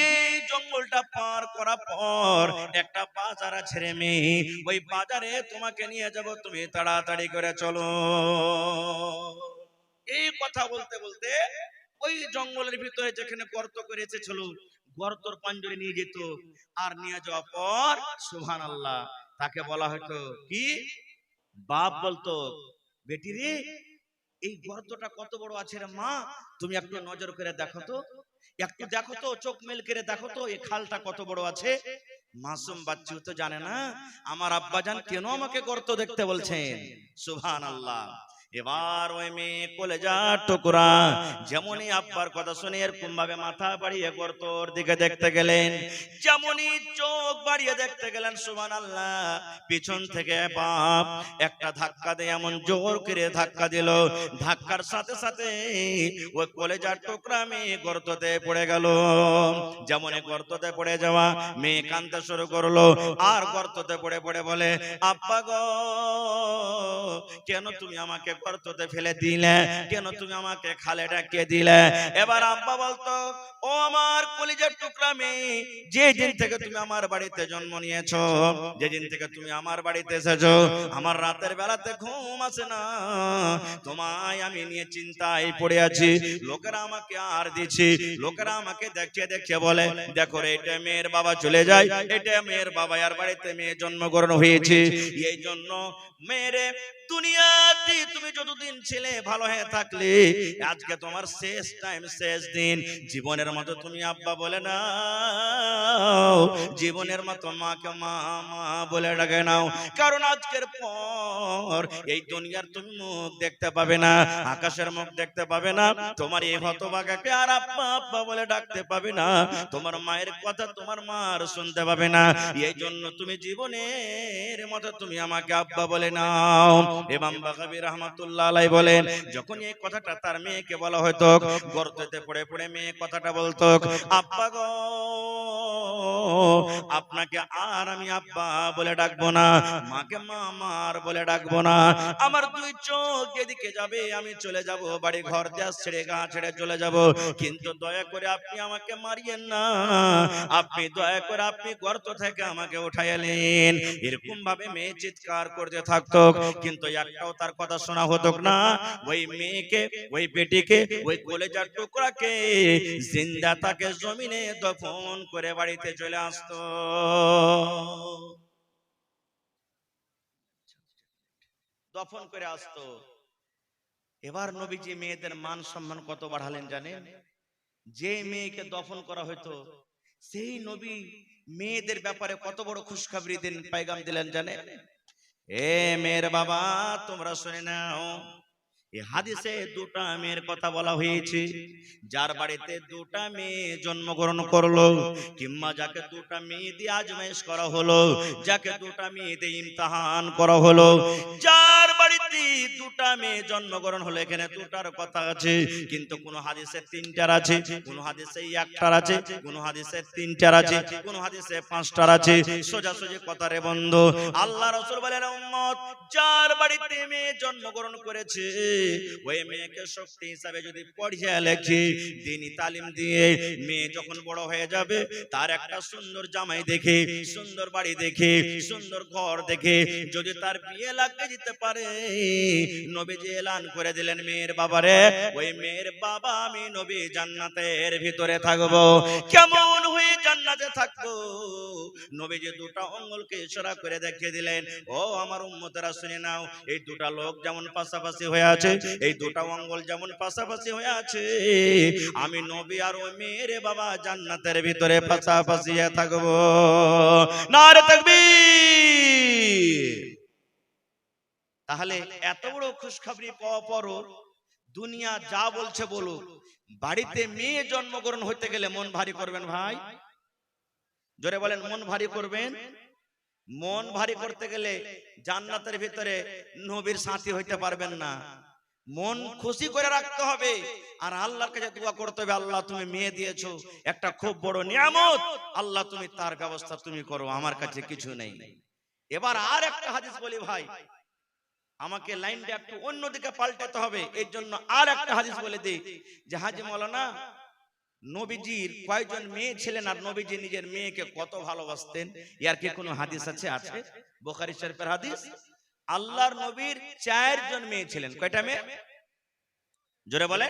এই জঙ্গলটা পার করার পর একটা বাজার আছে রে মেয়ে, ওই বাজারে তোমাকে নিয়ে যাব, তুমি তাড়াতাড়ি করে চলো। এই কথা বলতে বলতে ওই জঙ্গলের ভিতরে যেখানে গর্ত করেছে ছিল, গর্তর পাঞ্জরে নিয়ে যেত। আর নিয়ে যাওয়ার পর সুবহানাল্লাহ তাকে বলা হতো কি, বাপ বলতো, বেটি রে এই গর্তটা কত বড় আছে রে মা, তুমি একটু নজর করে দেখো তো, একটু দেখো তো, চোখ মেল করে দেখো তো এই খালটা কত বড় আছে। মাসুম বাচ্চা তো জানে না আমার আব্বাজান কেন আমাকে গর্ত দেখতে বলছেন। সুবহানাল্লাহ। এবার ওই মেয়ে কলেজার টুকরা যেমনই আব্বার কথা শুনে এরকম ভাবে মাথা বাড়িয়ে গর্তর দিকে দেখতে গেলেন, যেমনই চোখ বাড়িয়ে দেখতে গেলেন, সুবহানাল্লাহ পিছন থেকে বাপ একটা ধাক্কা দিয়ে এমন জোর করে ধাক্কা দিল, ধাক্কার সাথে সাথে ওই কলেজার টুকরা মেয়ে গর্ততে পড়ে গেল। যেমনই গর্ততে পড়ে যাওয়া, মেয়ে কাঁদতে শুরু করলো, আর গর্ততে পড়ে পড়ে বলে, আব্বা গো কেন তুমি আমাকে গর্ততে ফেলে দিলে, কেন তুমি আমাকে খালে ডাকিয়ে দিলে? এবার আব্বা বলতো, ও আমার কলিজার টুকরা মেয়ে, যে দিন থেকে তুমি আমার বাড়িতে জন্ম নিয়েছো, যে দিন থেকে তুমি আমার বাড়িতে এসেছো, আমার রাতের বেলাতে ঘুম আসে না, তোমায় আমি নিয়ে চিন্তায় পড়ে আছি। লোকেরা আমাকে আর দিছি, লোকেরা আমাকে দেখে দেখে বলে, দেখো রে এটা মেয়ের বাবা চলে যায়, এটা মেয়ের বাবা, আর বাড়িতে মেয়ে জন্মগ্রহণ হয়েছে। এই জন্য মেয়েরে দুনিয়াতে তুমি যতদিন ছেলে ভালো হয়ে থাকলে, আজকে তোমার শেষ টাইম, শেষ দিন, জীবনের মতো তুমি আব্বা বলে না, জীবনের মতো মাকে মা মা বলে ডাকে নাও। কারণ আজকের পর এই দুনিয়ার তুমি মুখ দেখতে পাবে না, আকাশের মুখ দেখতে পাবে না, তোমার এই হতভাগাকে আর আব্বা আব্বা বলে ডাকতে পাবে না, তোমার মায়ের কথা তোমার মার শুনতে পাবে না। এই জন্য তুমি জীবনের মতো তুমি আমাকে আব্বা বলে নাও। ইমাম বাগাবী রাহমাতুল্লাহ আলাইহি বলেন, যখন এই কথাটা তার মেয়েকে বলা হতো, গর্তে পড়ে পড়ে মেয়ে কথাটা বলতো, আব্বা গো আপনাকে আর আমি আব্বা বলে ডাকবো না, মাকে মা মার বলে ডাকবো না, আমার দুই চোখ এদিকে যাবে, আমি চলে যাব, বাড়ি ঘর দেশ ছেড়ে গা ছেড়ে চলে যাব, কিন্তু দয়া করে আপনি আমাকে মারিয়েন না, আপনি দয়া করে আপনি গর্ত থেকে আমাকে উঠাইলেন। এরকম ভাবে মেয়ে চিৎকার করতে থাকতো, কিন্তু একটাও তার কথা শোনা হতো না। ওই মেয়েকে, ওই বেটিকে, ওই কলেজার টুকরাকে জিন্দা তাকে জমিনে দফন করে বাড়িতে চলে আসতো। দফন করে আসতো। এবার নবীজি মেয়েদের মান সম্মান কত বাড়ালেন জানেন? যে মেয়েকে দফন করা হতো, সেই নবী মেয়েদের ব্যাপারে কত বড় খুশখবরি দিন, পায়গাম দিলেন জানেন? এ মেয়ের বাবা তোমরা শুনে নাও, এই হাদিসে দুটা মেয়ের কথা বলা হয়েছে। যার বাড়িতে দুটা মেয়ে জন্মগ্রহণ করলো, কিংবা যাকে দুটা মেয়ে দিয়ে আজমাইশ করা হলো, যাকে দুটা মেয়ে দিয়ে ইমতিহান করা হলো, যার বাড়িতে দুটা মেয়ে জন্মগ্রহণ হলো, এখানে দুটার কথা আছে, কিন্তু কোন হাদিসে তিনটার আছে, কোন হাদিসে একটার আছে, কোন হাদিসে তিনটার আছে, কোন হাদিসে পাঁচটার আছে। সোজাসুজি কথা রে বন্ধু, আল্লাহ রাসূল বলেন, উম্মত যার বাড়িতে মেয়ে জন্মগ্রহণ করেছে, ওই মেয়েকে শক্তি হিসাবে যদি পড়িয়ে লেখি, দ্বীনি তালিম দিয়ে, মেয়ে যখন বড় হয়ে যাবে, তার একটা সুন্দর জামাই দেখে, সুন্দর বাড়ি দেখে, সুন্দর ঘর দেখে যদি তার বিয়ে লাগিয়ে দিতে পারে, নবীজি এলান করে দিলেন, মেয়ের বাবারে, ওই মেয়ের বাবা আমি নবী জান্নাতের ভিতরে থাকবো। কেমন হয়ে জান্নাতে থাকবো? নবীজি দুটা আঙ্গুলকে ইশারা করে দেখিয়ে দিলেন, ও আমার উম্মতেরা শুনে নাও, এই দুটা লোক যেমন পাশাপাশি হয়ে আছে, এই দুটা আঙ্গুল যেমন পাশাপাশি হয়ে আছে, আমি নবী আর ওই মেয়ের বাবা জান্নাতের ভিতরে পাশাপাশি থাকবো। নারে তাকবীর। তাহলে এত বড় খুশখবরি পাওয়া পরও দুনিয়া যা বলছে বলুক, বাড়িতে মেয়ে জন্মগ্রহণ হতে গেলে মন ভারী করবেন ভাই? জোরে বলেন, মন ভারী করবেন? মন ভারী করতে গেলে জান্নাতের ভিতরে নবীর সাথী হইতে পারবেন না। মন খুশি করে রাখতে হবে আর আল্লাহর কাছে দোয়া করতে হবে, আল্লাহ তুমি মেয়ে দিয়েছো, একটা খুব বড় নিয়ামত, আল্লাহ তুমি তার ব্যবস্থা তুমি করো, আমার কাছে কিছু নেই। এবার আর একটা হাদিস বলি ভাই, আমাকে লাইনটা একটু অন্যদিকে পাল্টাতে হবে, এর জন্য আর একটা হাদিস বলে দিই যে হাজী মাওলানা নবীজির কয়জন মেয়ে ছিলেন আর নবীজি নিজের মেয়েকে কত ভালোবাসতেন, এর কি কোনো হাদিস আছে? আছে, বুখারী শরীফের হাদিস। আল্লাহর নবীর 4 জন মেয়ে ছিলেন। কয়টা মেয়ে? জোরে বলে।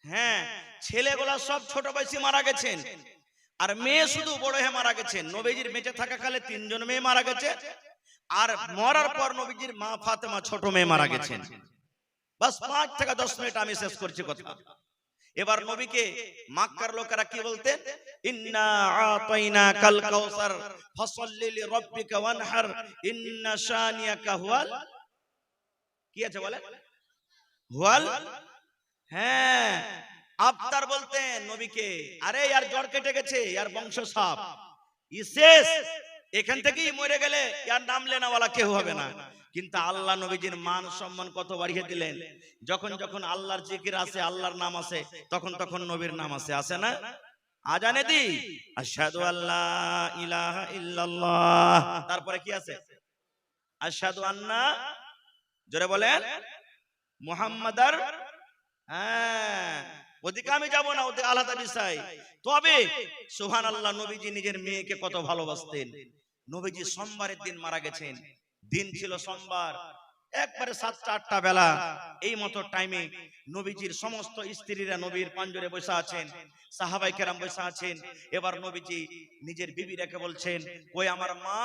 হ্যাঁ, ছেলেগুলা সব ছোট বয়সে মারা গেছেন আর মেয়ে শুধু বড় হয়ে মারা গেছেন। নবীজির বেঁচে থাকাকালে 3 জন মেয়ে মারা গেছে আর মরার পর নবীজির মা ফাতেমা ছোট মেয়ে মারা গেছেন। বাস 5 থেকে 10 মিনিট আমি শেষ করছি কথা। এবার নবীকে মক্কার লোকেরা কি বলতেন? ইন্না আতাইনাকাল কাউসার ফাসাল্লি লিরাব্বিকা ওয়ানহার ইন্না শানিয়াকা হুয়াল, কি আছে বলে? হুয়াল, হ্যাঁ, আবতার বলতেন নবীকে। আরে यार জ্বর কেটে গেছে, यार বংশ সাপ, শেষ, এখান থেকেই মরে গেলে यार নাম লেনাওয়ালা কেউ হবে না। কিন্তু আল্লাহ নবীজির মান সম্মান কত বাড়িয়ে দিলেন। যখন যখন আল্লাহর জিকির আছে, আল্লাহর নাম আছে, তখন তখন নবীর নাম আছে, আছে না? আজানে দি আশহাদু আল্লা ইলাহা ইল্লাল্লাহ, তারপরে কি আছে? আশহাদু আন্না, জোরে বলেন, মুহাম্মাদার। হ্যাঁ, ওদিকে আমি যাব না, ওদিকে আলাদা বিষয়। তবে সুবহানাল্লাহ, নবীজি নিজের মেয়েকে কত ভালোবাসতেন। নবীজি সোমবারের দিন মারা গেছেন, দিন ছিল সোমবার, একবারে 7টা-8টা বেলা, এই মতো টাইমে নবীজির সমস্ত স্ত্রীরা নবীর পাঞ্জরে বসে আছেন, সাহাবায়ে কেরাম বসে আছেন। এবার নবীজি নিজের বিবিরাকে বলছেন, কই আমার মা,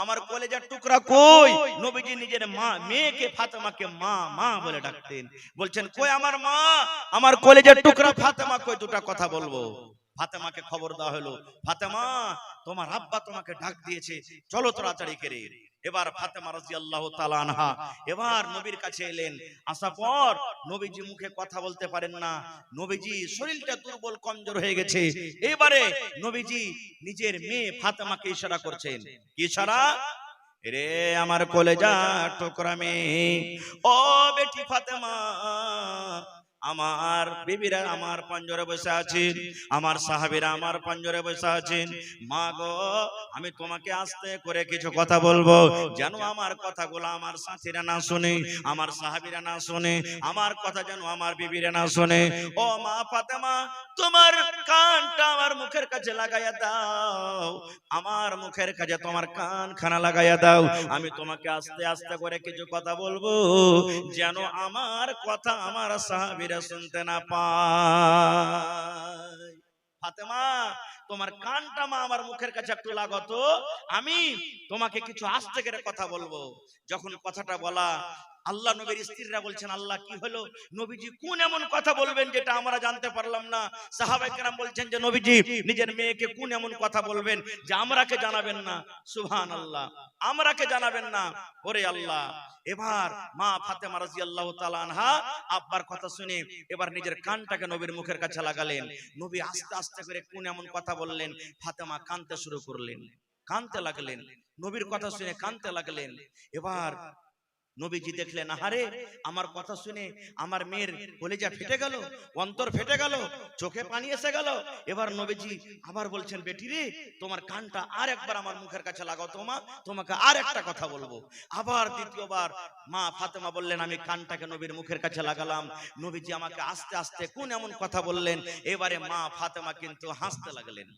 আমার কলেজার টুকরা কই? নবীজি নিজের মা, মেয়েকে ফাতেমাকে মা মা বলে ডাকতেন। বলছেন, কই আমার মা, আমার কলেজার টুকরা ফাতেমা কই? দুটা কথা বলবো। ফাতেমাকে খবর দেওয়া হলো, ফাতেমা তোমার আব্বা তোমাকে ডাক দিয়েছে, চলো তাড়াতাড়ি করে। এবার ফাতেমা রাদিয়াল্লাহু তাআলা আনহা এবার নবীর কাছে এলেন। আসার পর নবীজি মুখে কথা বলতে পারেন না, নবীজি শরীরটা দুর্বল কমজোর হয়ে গেছে। এবারে নবীজি নিজের মেয়ে ফাতেমাকে ইশারা করছেন। কি ইশারা? রে আমার কলেজা টুকরা মেয়ে, ও বেটি ফাতেমা, আমার বিবিরা আমার পাঞ্জরে বসে আছেন, আমার সাহাবীরা আমার পাঞ্জরে বসে আছেন। মা গো, আমি তোমাকে আস্তে করে কিছু কথা বলবো, যেন আমার কথাগুলো আমার সাথীরা না শুনে, আমার সাহাবীরা না শুনে, আমার কথা যেন আমার বিবিরা না শুনে। ও মা ফাতেমা, তোমার কানটা আমার মুখের কাছে লাগাইয়া দাও, আমার মুখের কাছে তোমার কানখানা লাগাইয়া দাও। আমি তোমাকে আস্তে আস্তে করে কিছু কথা বলবো, যেন আমার কথা আমার সাহাবীরা শুনতে না পায়। ফাতেমা, তোমার কানটা মা আমার মুখের কাছে একটু লাগাতো, আমি তোমাকে কিছু আস্তে করে কথা বলবো। যখন কথাটা বলা, আল্লাহ নবীর স্ত্রীরা বলছেন, আল্লাহ কি হলো? নবীজি কোন এমন কথা বলবেন যেটা আমরা জানতে পারলাম না? সাহাবায়ে কেরাম বলছেন যে নবীজি নিজের মেয়েকে কোন এমন কথা বলবেন যে আমরাকে জানাবেন না? সুবহানাল্লাহ, আমরাকে জানাবেন না। ওরে আল্লাহ! এবার মা ফাতেমা রাদিয়াল্লাহু তাআলা আনহা আব্বার কথা শুনে এবার নিজের কানটাকে নবীর মুখের কাছে লাগালেন। নবী আস্তে আস্তে করে কোন এমন কথা বললেন, ফাতেমা কাঁদতে শুরু করলেন, কাঁদতে লাগলেন, নবীর কথা শুনে কাঁদতে লাগলেন। এবার নবীজি দেখলেন, আহারে, আমার কথা শুনে আমার মেয়ের কলিজা ফেটে গেল, অন্তর ফেটে গেল, চোখে পানি এসে গেল। এবার নবীজি আবার বলছেন, বেটি রে, তোমার কানটা আর একবার আমার মুখের কাছে লাগাও তো মা, তোমাকে আর একটা কথা বলবো। আবার দ্বিতীয়বার মা ফাতেমা বললেন, আমি কানটাকে নবীর মুখের কাছে লাগালাম। নবীজি আমাকে আস্তে আস্তে কোন এমন কথা বললেন, এবারে মা ফাতেমা কিন্তু হাসতে লাগলেন।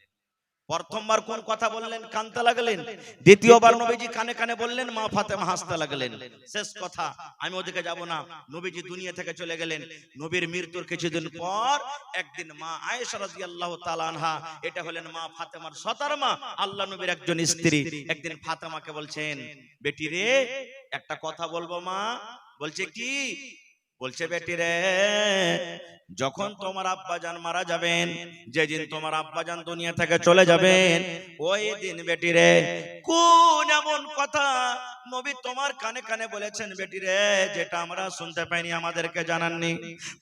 প্রথমবার কোন কথা বললেন? কানতে লাগলেন। দ্বিতীয়বার নবীজি কানে কানে বললেন, মা ফাতেমা হাসতে লাগলেন। শেষ কথা, আমি ওদিকে যাব না, নবীজি দুনিয়া থেকে চলে গেলেন। নবীর মৃত্যুর কিছুদিন পর একদিন মা আয়েশা রাদিয়াল্লাহু তাআলা আনহা, এটা হলেন মা ফাতেমার সতার মা, আল্লাহ নবীর একজন স্ত্রী, একদিন ফাতেমাকে বলছেন, বেটি রে, একটা কথা বলবো মা। বলছে কি? বলছে বেটি রে, যখন তোমার আব্বাজান মারা যাবেন, যেদিন তোমার আব্বাজান দুনিয়া থেকে চলে যাবেন, ওই দিন বেটি রে কোন এমন কথা নবী তোমার কানে কানে বলেছেন বেটি রে, যেটা আমরা শুনতে পাইনি, আমাদেরকে জানাননি?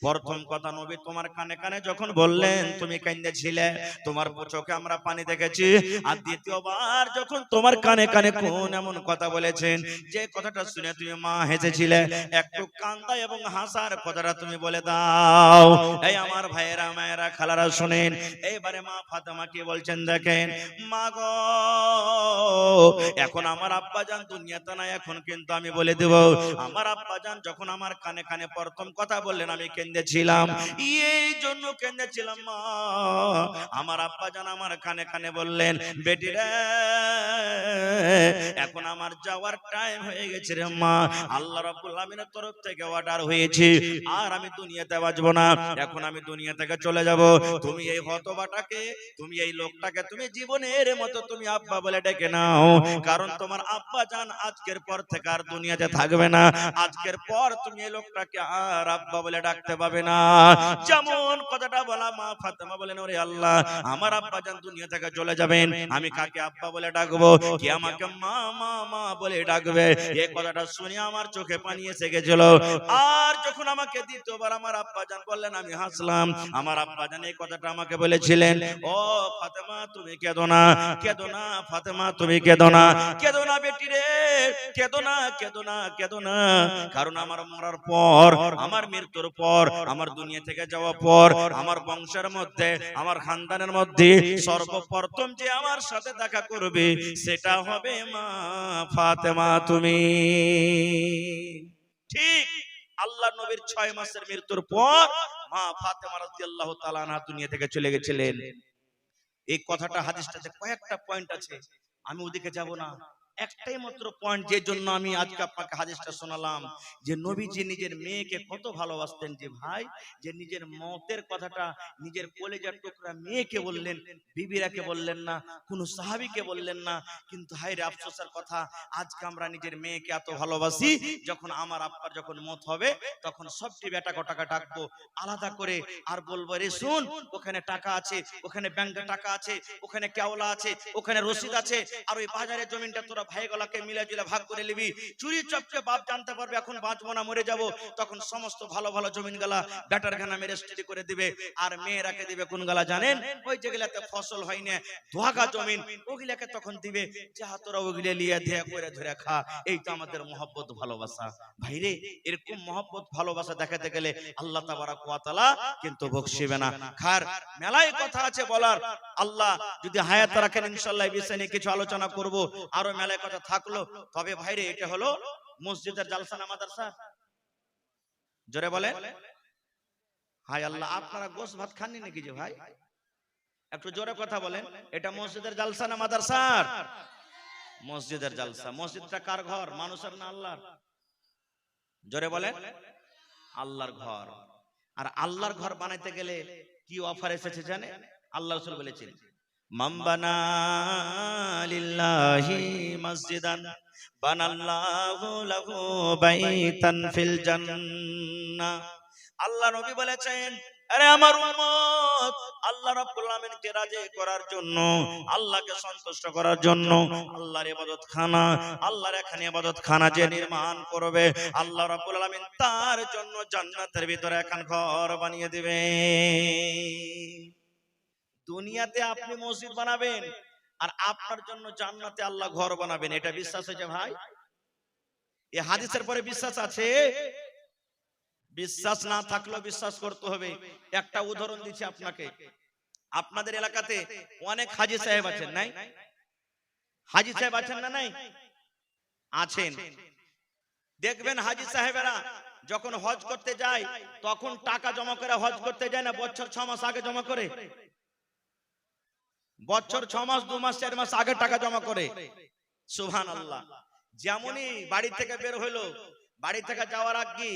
প্রথম কথা, নবী তোমার কানে কানে যখন বললেন তুমি কাঁদেছিলে, তোমার চোখে আমরা পানি দেখেছি। আর দ্বিতীয়বার যখন তোমার কানে কানে কোন এমন কথা বলেছেন, যে কথাটা শুনে তুমি মা হেসেছিলে, একটু কান্দা এবং হাসার কথাটা তুমি বলে দাও। এই আমার ভাইয়েরা, মায়েরা, খালারা শুনেন, এইবারে মা ফাতেমা কি বলছেন দেখেন। মা গো, এখন আমার আব্বাজান দুনিয়াতে নাই, এখন কিন্তু আমি বলে দেব, আমার আব্বাজান যখন আমার কানে কানে প্রথম কথা বললেন আমি কেঁদেছিলাম, এই জন্য কেঁদেছিলাম মা। আমার আব্বাজান আমার কানে কানে বললেন বেটি রে, এখন আমার যাওয়ার টাইম হয়ে গেছে রে মা, আল্লাহ রাব্বুল আলামিনের তরফ থেকে অর্ডার হয়েছে, আর আমি দুনিয়াতে বাঁচবো না, এখন আমি দুনিয়া থেকে চলে যাব। তুমি এই হতবাটাকে, তুমি এই লোকটাকে তুমি জীবনের মতো তুমি আব্বা বলে ডেকে নাও, কারণ তোমার আব্বা জান আজকের পর থেকে আর দুনিয়াতে থাকবে না। আজকের পর তুমি এই লোকটাকে আর আব্বা বলে ডাকতে পাবে না। যেমন কথাটা বলা, মা ফাতেমা বলেন ওরে আল্লাহ, আমার আব্বা জান দুনিয়া থেকে চলে যাবেন, আমি কাকে আব্বা বলে ডাকবো? কে আমাকে মা মা মা বলে ডাকবে? এই কথাটা শুনে আমার চোখে পানি এসে গেছিল। আর যখন আমাকে দ্বিতীয়বার আমার আব্বা জান বললেন, আমি হাসলাম। আমার আব্বা জান এই কথাটা আমাকে বলেছিলেন, ও ফাতেমা তুমি কেঁদো না, কেঁদো না ফাতেমা তুমি কেঁদো না, কেঁদো না বেটি রে, কেঁদো না, কেঁদো না, কেঁদো না, কারণ আমার মরার পর, আমার মৃত্যুর পর, আমার দুনিয়া থেকে যাওয়ার পর, আমার বংশের মধ্যে, আমার খানদানের মধ্যে সর্বপ্রথম যে আমার সাথে দেখা করবে সেটা হবে মা ফাতেমা তুমি। ঠিক আল্লাহ নবীর 6 মাসের মৃত্যুর পর মা ফাতেমা রাদিয়াল্লাহু তাআলা আনহা দুনিয়া থেকে চলে গেছিলেন। এই কথাটা হাদিসটাতে কয়েকটা পয়েন্ট আছে, আমি ওদিকে যাব না। একটাই মাত্র পয়েন্ট, যে জন্য আমি আজকে আপনাকে হাদিসটা শোনালাম, যে নবীজি নিজের মেয়েকে কত ভালোবাসতেন, যে ভাই, যে নিজের মতের কথাটা নিজের কলেজার টুকরা মেয়েকে বললেন, বিবিরাকে বললেন না, কোন সাহাবীকে বললেন না। কিন্তু হায় রে আফসোসের কথা, আজকে আমরা নিজের মেয়েকে এত ভালোবাসি, যখন আমার আব্বার যখন মত হবে, তখন সবটি বেটা কটাকে ডাকবো আলাদা করে, আর বলবো রে শুন, ওখানে টাকা আছে, ওখানে ব্যাংকে টাকা আছে, ওখানে কেওলা আছে, ওখানে রসিদ আছে, আর ওই বাজারের জমিনটা তোরা ভাইগুলাকে মিলে জুলে ভাগ করে নিবি। চুরি চপকে বাপ জানতে পারবে এখন বাঁচবো না, মরে যাব, তখন সমস্ত ভালো ভালো জমিন গালা ব্যাটার ঘানা মেরে স্টাডি করে দিবে। আর মেয়েরাকে দিবে কোন গালা জানেন? ওই যেগুলাতে ফসল হয় না, ধোয়াকা জমিন, ওগুলাকে তখন দিবে, যা তোরা ওগুলা লিয়ে দিয়ে করে ধরে খা। এই তো আমাদের মহব্বত ভালোবাসা। ভাইরে, এরকম মহব্বত ভালোবাসা দেখাতে গেলে আল্লাহ তাবারাক ওয়া তাআলা কিন্তু বকশিবে না। খার মেলায় কথা আছে বলার, আল্লাহ যদি হায়াত রাখেন ইনশাআল্লাহ এই বিষয়ে নিয়ে কিছু আলোচনা করব, আরো মেলায় কথা থাকলো। তবে ভাইরে, এটা হলো মসজিদের জালসা না মাদ্রাসা? জোরে বলেন। হায় আল্লাহ, আপনারা গোশ ভাত খাননি নাকি যে ভাই? একটু জোরে কথা বলেন, এটা মসজিদের জালসা না মাদ্রাসার? মসজিদের জালসা। মসজিদটা কার ঘর, মানুষের না আল্লাহর? জোরে বলেন। আল্লাহর ঘর। আর আল্লাহর ঘর বানাইতে গেলে কি অফার এসেছে জানে? আল্লাহ রাসূল বলেছেন, মান বানা লিল্লাহি মসজিদান বানাল্লাহু লাহু বাইতান ফিল জান্নাহ। আল্লাহ নবী বলেছেন, আরে আমার উম্মত, আল্লাহ রাব্বুল আলামিনকে রাজি করার জন্য, আল্লাহকে সন্তুষ্ট করার জন্য আল্লাহর ইবাদতখানা, আল্লাহর এখানে ইবাদতখানা যে নির্মাণ করবে, আল্লাহ রাব্বুল আলামিন তার জন্য জান্নাতের ভিতরে একখান ঘর বানিয়ে দিবে। দুনিয়াতে আপনি মসজিদ বানাবেন, আর আপনার জন্য জান্নাতে আল্লাহ ঘর বানাবেন। এটা বিশ্বাস হয়েছে ভাই? এই হাদিসের পরে বিশ্বাস আছে? বিশ্বাস না থাকলেও বিশ্বাস করতে হবে। একটা উদাহরণ দিচ্ছি আপনাকে। আপনাদের এলাকাতে অনেক হাজী সাহেব আছেন, নাই? হাজী সাহেব আছেন না নাই? আছেন। দেখবেন হাজী সাহেবেরা যখন হজ করতে যায়, তখন টাকা জমা করে হজ করতে যায় না? বছর 6 মাস আগে জমা করে। বছর 6 মাস 2 মাস 4 মাস আগে টাকা জমা করে। সুবহানাল্লাহ। যেমনই বাড়ি থেকে বের হইলো, বাড়ি থেকে যাওয়ার আগে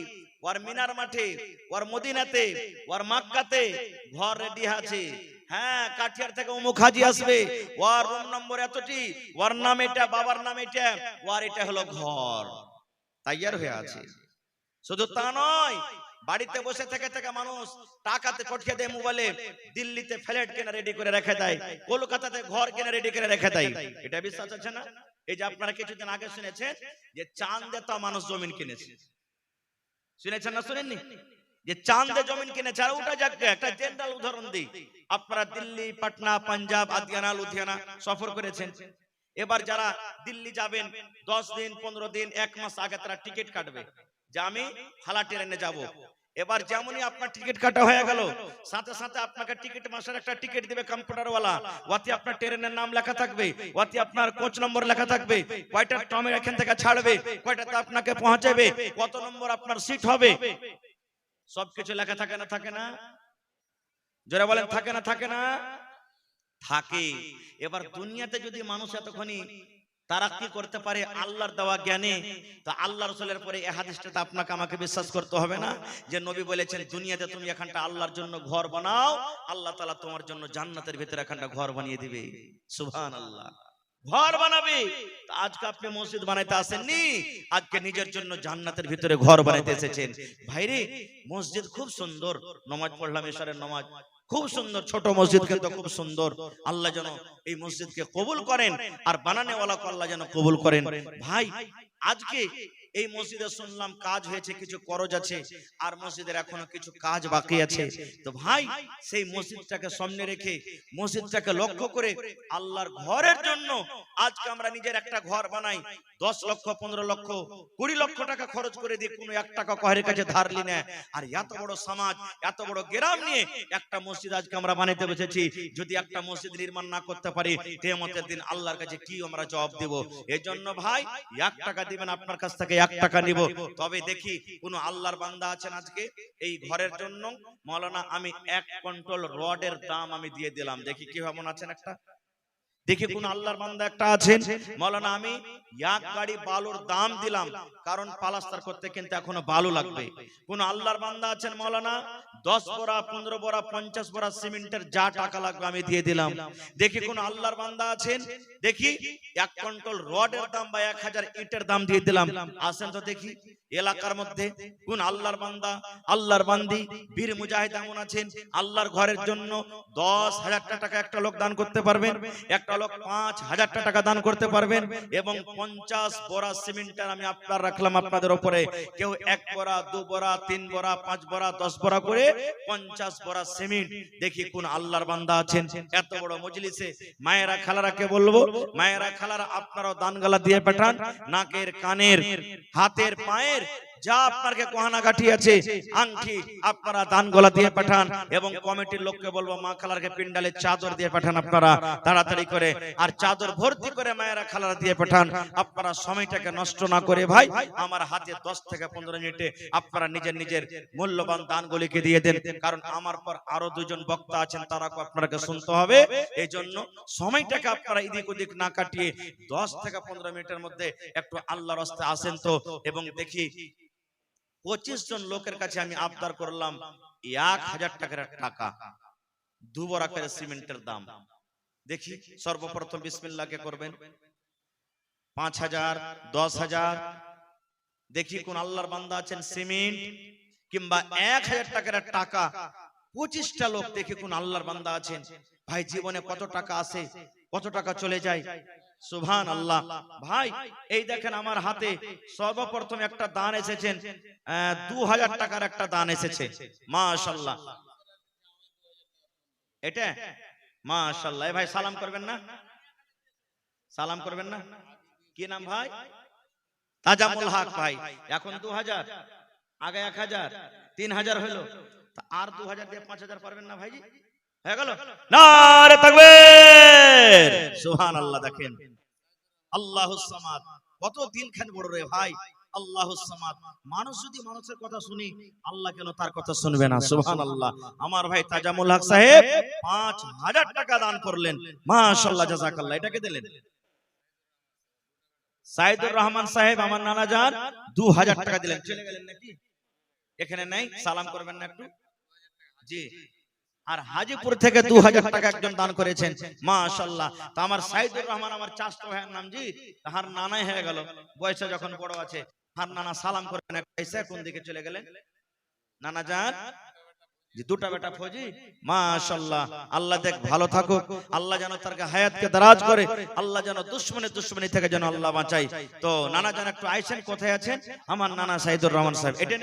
ওর মিনার মাঠে, ওর মদিনাতে, ওর মক্কাতে ঘর রেডি আছে। হ্যাঁ, কাঠিয়ার থেকে অমুক হাজী আসবে, ওর রুম নম্বর এতটি, ওর নাম এটা, বাবার নাম এটা, ওর এটা হলো ঘর তৈয়ার হয়ে আছে। শুধু তা নয়, বাড়িতে বসে থেকে থেকে মানুষ টাকাতে পাঠিয়ে দেয় মোবাইলে, দিল্লিতে ফ্ল্যাট কেনা রেডি করে রেখে দেয়, কলকাতাতে ঘর কেনা রেডি করে রেখে দেয়। এটা বিশ্বাস আছে না? এই যে আপনারা কিছুদিন আগে শুনেছেন যে চাঁদে তো মানুষ জমিন কিনেছে, শুনেছেন না শুনেননি? যে চাঁদে জমিন কিনেছে। আর ওটা যাক একটা জেনারেল উদাহরণ দিই, আপনারা দিল্লি, পাটনা, পাঞ্জাব, আদিয়ানা, লুধিয়ানা সফর করেছেন। এবার যারা দিল্লি যাবেন 10 দিন 15 দিন 1 মাস আগে তারা টিকিট কাটবে যে আমি ফালা ট্রেনে যাব। এবার যেমনই আপনার টিকিট কাটা হয়ে গেল, সাথে সাথে আপনাকে টিকিট মাসের একটা টিকিট দিবে কম্পিউটারওয়ালা, ওতে আপনার ট্রেনের নাম লেখা থাকবে, ওতে আপনার কোচ নম্বর লেখা থাকবে, কয়টা ট্রেন এখান থেকে ছাড়বে, কয়টাতে আপনাকে পৌঁছাবে, কত নম্বর আপনার সিট হবে, সবকিছু লেখা থাকে না থাকে না? যারা বলেন থাকে না থাকে না? থাকে। এবার দুনিয়াতে যদি মানুষ এতখানি তারাক্কি করতে পারে আল্লাহর দেওয়া জ্ঞানে, তো আল্লাহ রাসূলের পরে এই হাদিসটাতে আপনাকে আমাকে বিশ্বাস করতে হবে না যে নবী বলেছেন দুনিয়াতে তুমি এখানটা আল্লাহর জন্য ঘর বানাও, আল্লাহ তাআলা তোমার জন্য জান্নাতের ভিতরে এখানটা ঘর বানিয়ে দিবে। সুবহানাল্লাহ। ঘর বানাবে। আজকে আপনি মসজিদ বানাইতে আসেননি, আজকে নিজের জন্য জান্নাতের ভিতরে ঘর বানাইতে এসেছেন। ভাইরে, মসজিদ খুব সুন্দর, নামাজ পড়লাম এশারের নামাজ, খুব সুন্দর, ছোট মসজিদ কিন্তু খুব সুন্দর। আল্লাহ যেন এই মসজিদকে কবুল করেন, আর বানানেওয়ালাকে আল্লাহ যেন কবুল করেন। ভাই, আজকে এই মসজিদে শুনলাম কাজ হয়েছে, কিছু করজ আছে, আর মসজিদের এখনো কিছু কাজ বাকি আছে। তো ভাই, সেই মসজিদটাকে সামনে রেখে, মসজিদটাকে লক্ষ্য করে আল্লাহর ঘরের জন্য আজকে আমরা নিজের একটা ঘর বানাই, 10 লক্ষ 15 লক্ষ 20 লক্ষ টাকা খরচ করে দিয়ে কোনো 1 টাকা কারোর কাছে ধার লি না। আর এত বড় সমাজ, এত বড় গ্রাম নিয়ে একটা মসজিদ আজকে আমরা বানাইতে বসেছি। যদি একটা মসজিদ নির্মাণ না করতে পারি, কিয়ামতের দিন আল্লাহর কাছে কি আমরা জবাব দেব? এই জন্য ভাই, 1 টাকা দিবেন, আপনার কাছ থেকে 1 টাকা নিব। তবে দেখি কোন আল্লাহর বান্দা আছেন আজকে এই ঘরের জন্য, মাওলানা আমি 1 কুইন্টাল রডের দাম আমি দিয়ে দিলাম, দেখি কি ভাবন আছেন একটা? দেখি কোন আল্লাহর বান্দা একটা আছেন, মাওলানা আমি 1 গাড়ি বালুর দাম দিলাম, কারণ প্লাস্টার করতে কিন্তু এখনো বালু লাগবে। কোন আল্লাহর বান্দা আছেন, মাওলানা 10 বড়া 15 বড়া 50 বড়া সিমেন্টের যা টাকা লাগবে আমি দিয়ে দিলাম। দেখি কোন আল্লাহর বান্দা আছেন, দেখি 1 কুইন্টাল রডের দাম বা 1000 ইটের দাম দিয়ে দিলাম। আসেন তো দেখি এলাকার মধ্যে কোন আল্লাহর বান্দা, আল্লাহর বান্দি, বীর মুজাহিদ এমন আছেন আল্লাহর ঘরের জন্য 10,000 টাকা একটা লোক দান করতে পারবেন, একটা লোক 5,000 টাকা দান করতে পারবেন, এবং 50 বড়া সিমেন্টের আমি আপনার রাখলাম আপনাদের উপরে। কেউ 1 বড়া 2 বড়া 3 বড়া 5 বড়া 10 বড়া করে 50 বড়া সিমেন্ট। দেখি কোন আল্লাহর বান্দা আছেন এত বড় মজলিসে। মায়েরা খালারাকে বলবো, মায়েরা খালারা আপনারাও দানগালা দিয়ে পাঠান, নাকের কানের হাতের পায়ের যা আপনাকে গহনা গাঠি আছে, আংটি আপনারা দান গলা দিয়ে পাঠান, এবং কমিটির লোককে বলবো মা খালারকে পিন্ডালে চাদর দিয়ে পাঠান আপনারা তাড়াতাড়ি করে, আর চাদর ভর্তি করে মায়েরা খালারা দিয়ে পাঠান। আপনারা সময়টাকে নষ্ট না করে ভাই, আমার হাতে 10 থেকে 15 মিনিটে আপনারা নিজের নিজের মূল্যবান দানগুলিকে দিয়ে দেন, কারণ আমার পর আরো 2 জন বক্তা আছেন, তারাকে আপনাকে শুনতে হবে। এই জন্য সময়টাকে আপনারা এদিক ওদিক না কাটিয়ে 10 থেকে 15 মিনিটের মধ্যে একটু আল্লাহর রাস্তায় আসেন তো। এবং দেখি 25 জন লোকের কাছে আমি আবদার করলাম 1000 টাকার টাকা, 2 বড়া করে সিমেন্টের দাম। দেখি সর্বপ্রথম বিসমিল্লাহ কে করবেন, 5000 10,000। দেখি কোন আল্লাহর বান্দা আছেন সিমেন্ট কিংবা 1000 টাকার টাকা, 25টা লোক। দেখি কোন আল্লাহর বান্দা আছেন ভাই, জীবনে কত টাকা আসে, কত টাকা চলে যায়। সুবহানাল্লাহ। ভাই, এই দেখেন আমার হাতে সর্বপ্রথম একটা দান এসেছেন, 2000 টাকার একটা দান এসেছে। মাশাআল্লাহ, এটা মাশাআল্লাহ। ভাই সালাম করবেন না, সালাম করবেন না? কি নাম ভাই? তাজামুল হক ভাই। এখন 2000, আগে 1000, 3000 হলো, আর 2000 দিয়ে 5000 পারবেন না ভাইজি? হয়ে গেল। নারে তাকবীর, সুবহানাল্লাহ। দেখেন আল্লাহুস সামাদ, কত দিলখান বড় রে ভাই। আল্লাহুস সামাদ, মানুষ যদি মানুষের কথা শুনি, আল্লাহ কেন তার কথা শুনবে না? সুবহানাল্লাহ। আমার ভাই তাজামুল হক সাহেব 5000 টাকা দান করলেন, মাশাআল্লাহ, জাযাকাল্লাহ। এটাকে দিলেন সাইদুর রহমান সাহেব, আমার নানা জান, 2000 টাকা দিলেন। চলে গেলেন নাকি? এখানে নাই, সালাম করবেন না একটু? জি। আর হাজিপুর থেকে 2000 টাকা একজন দান করেছেন, মাশাআল্লাহ। তো আমার সাইদুর রহমান, আমার চাচা ভাইয়ের নাম, জি, তার নানাই হয়ে গেল, বয়সে যখন বড় আছে, তার নানা সালাম করবেন। এসে কোন দিকে চলে গেলেন? নানা জান জি, দুটা বেটা ফৌজি, মাশাআল্লাহ। আল্লাহ দেখ ভালো থাকুক, আল্লাহ যেন তার হায়াতকে দারাজ করে, আল্লাহ যেন দুশমনি থেকে যেন আল্লাহ বাঁচাই। তো নানা জান একটু আইসেন, কোথায় আছেন আমার নানা সাইদুর রহমান সাহেব? এটা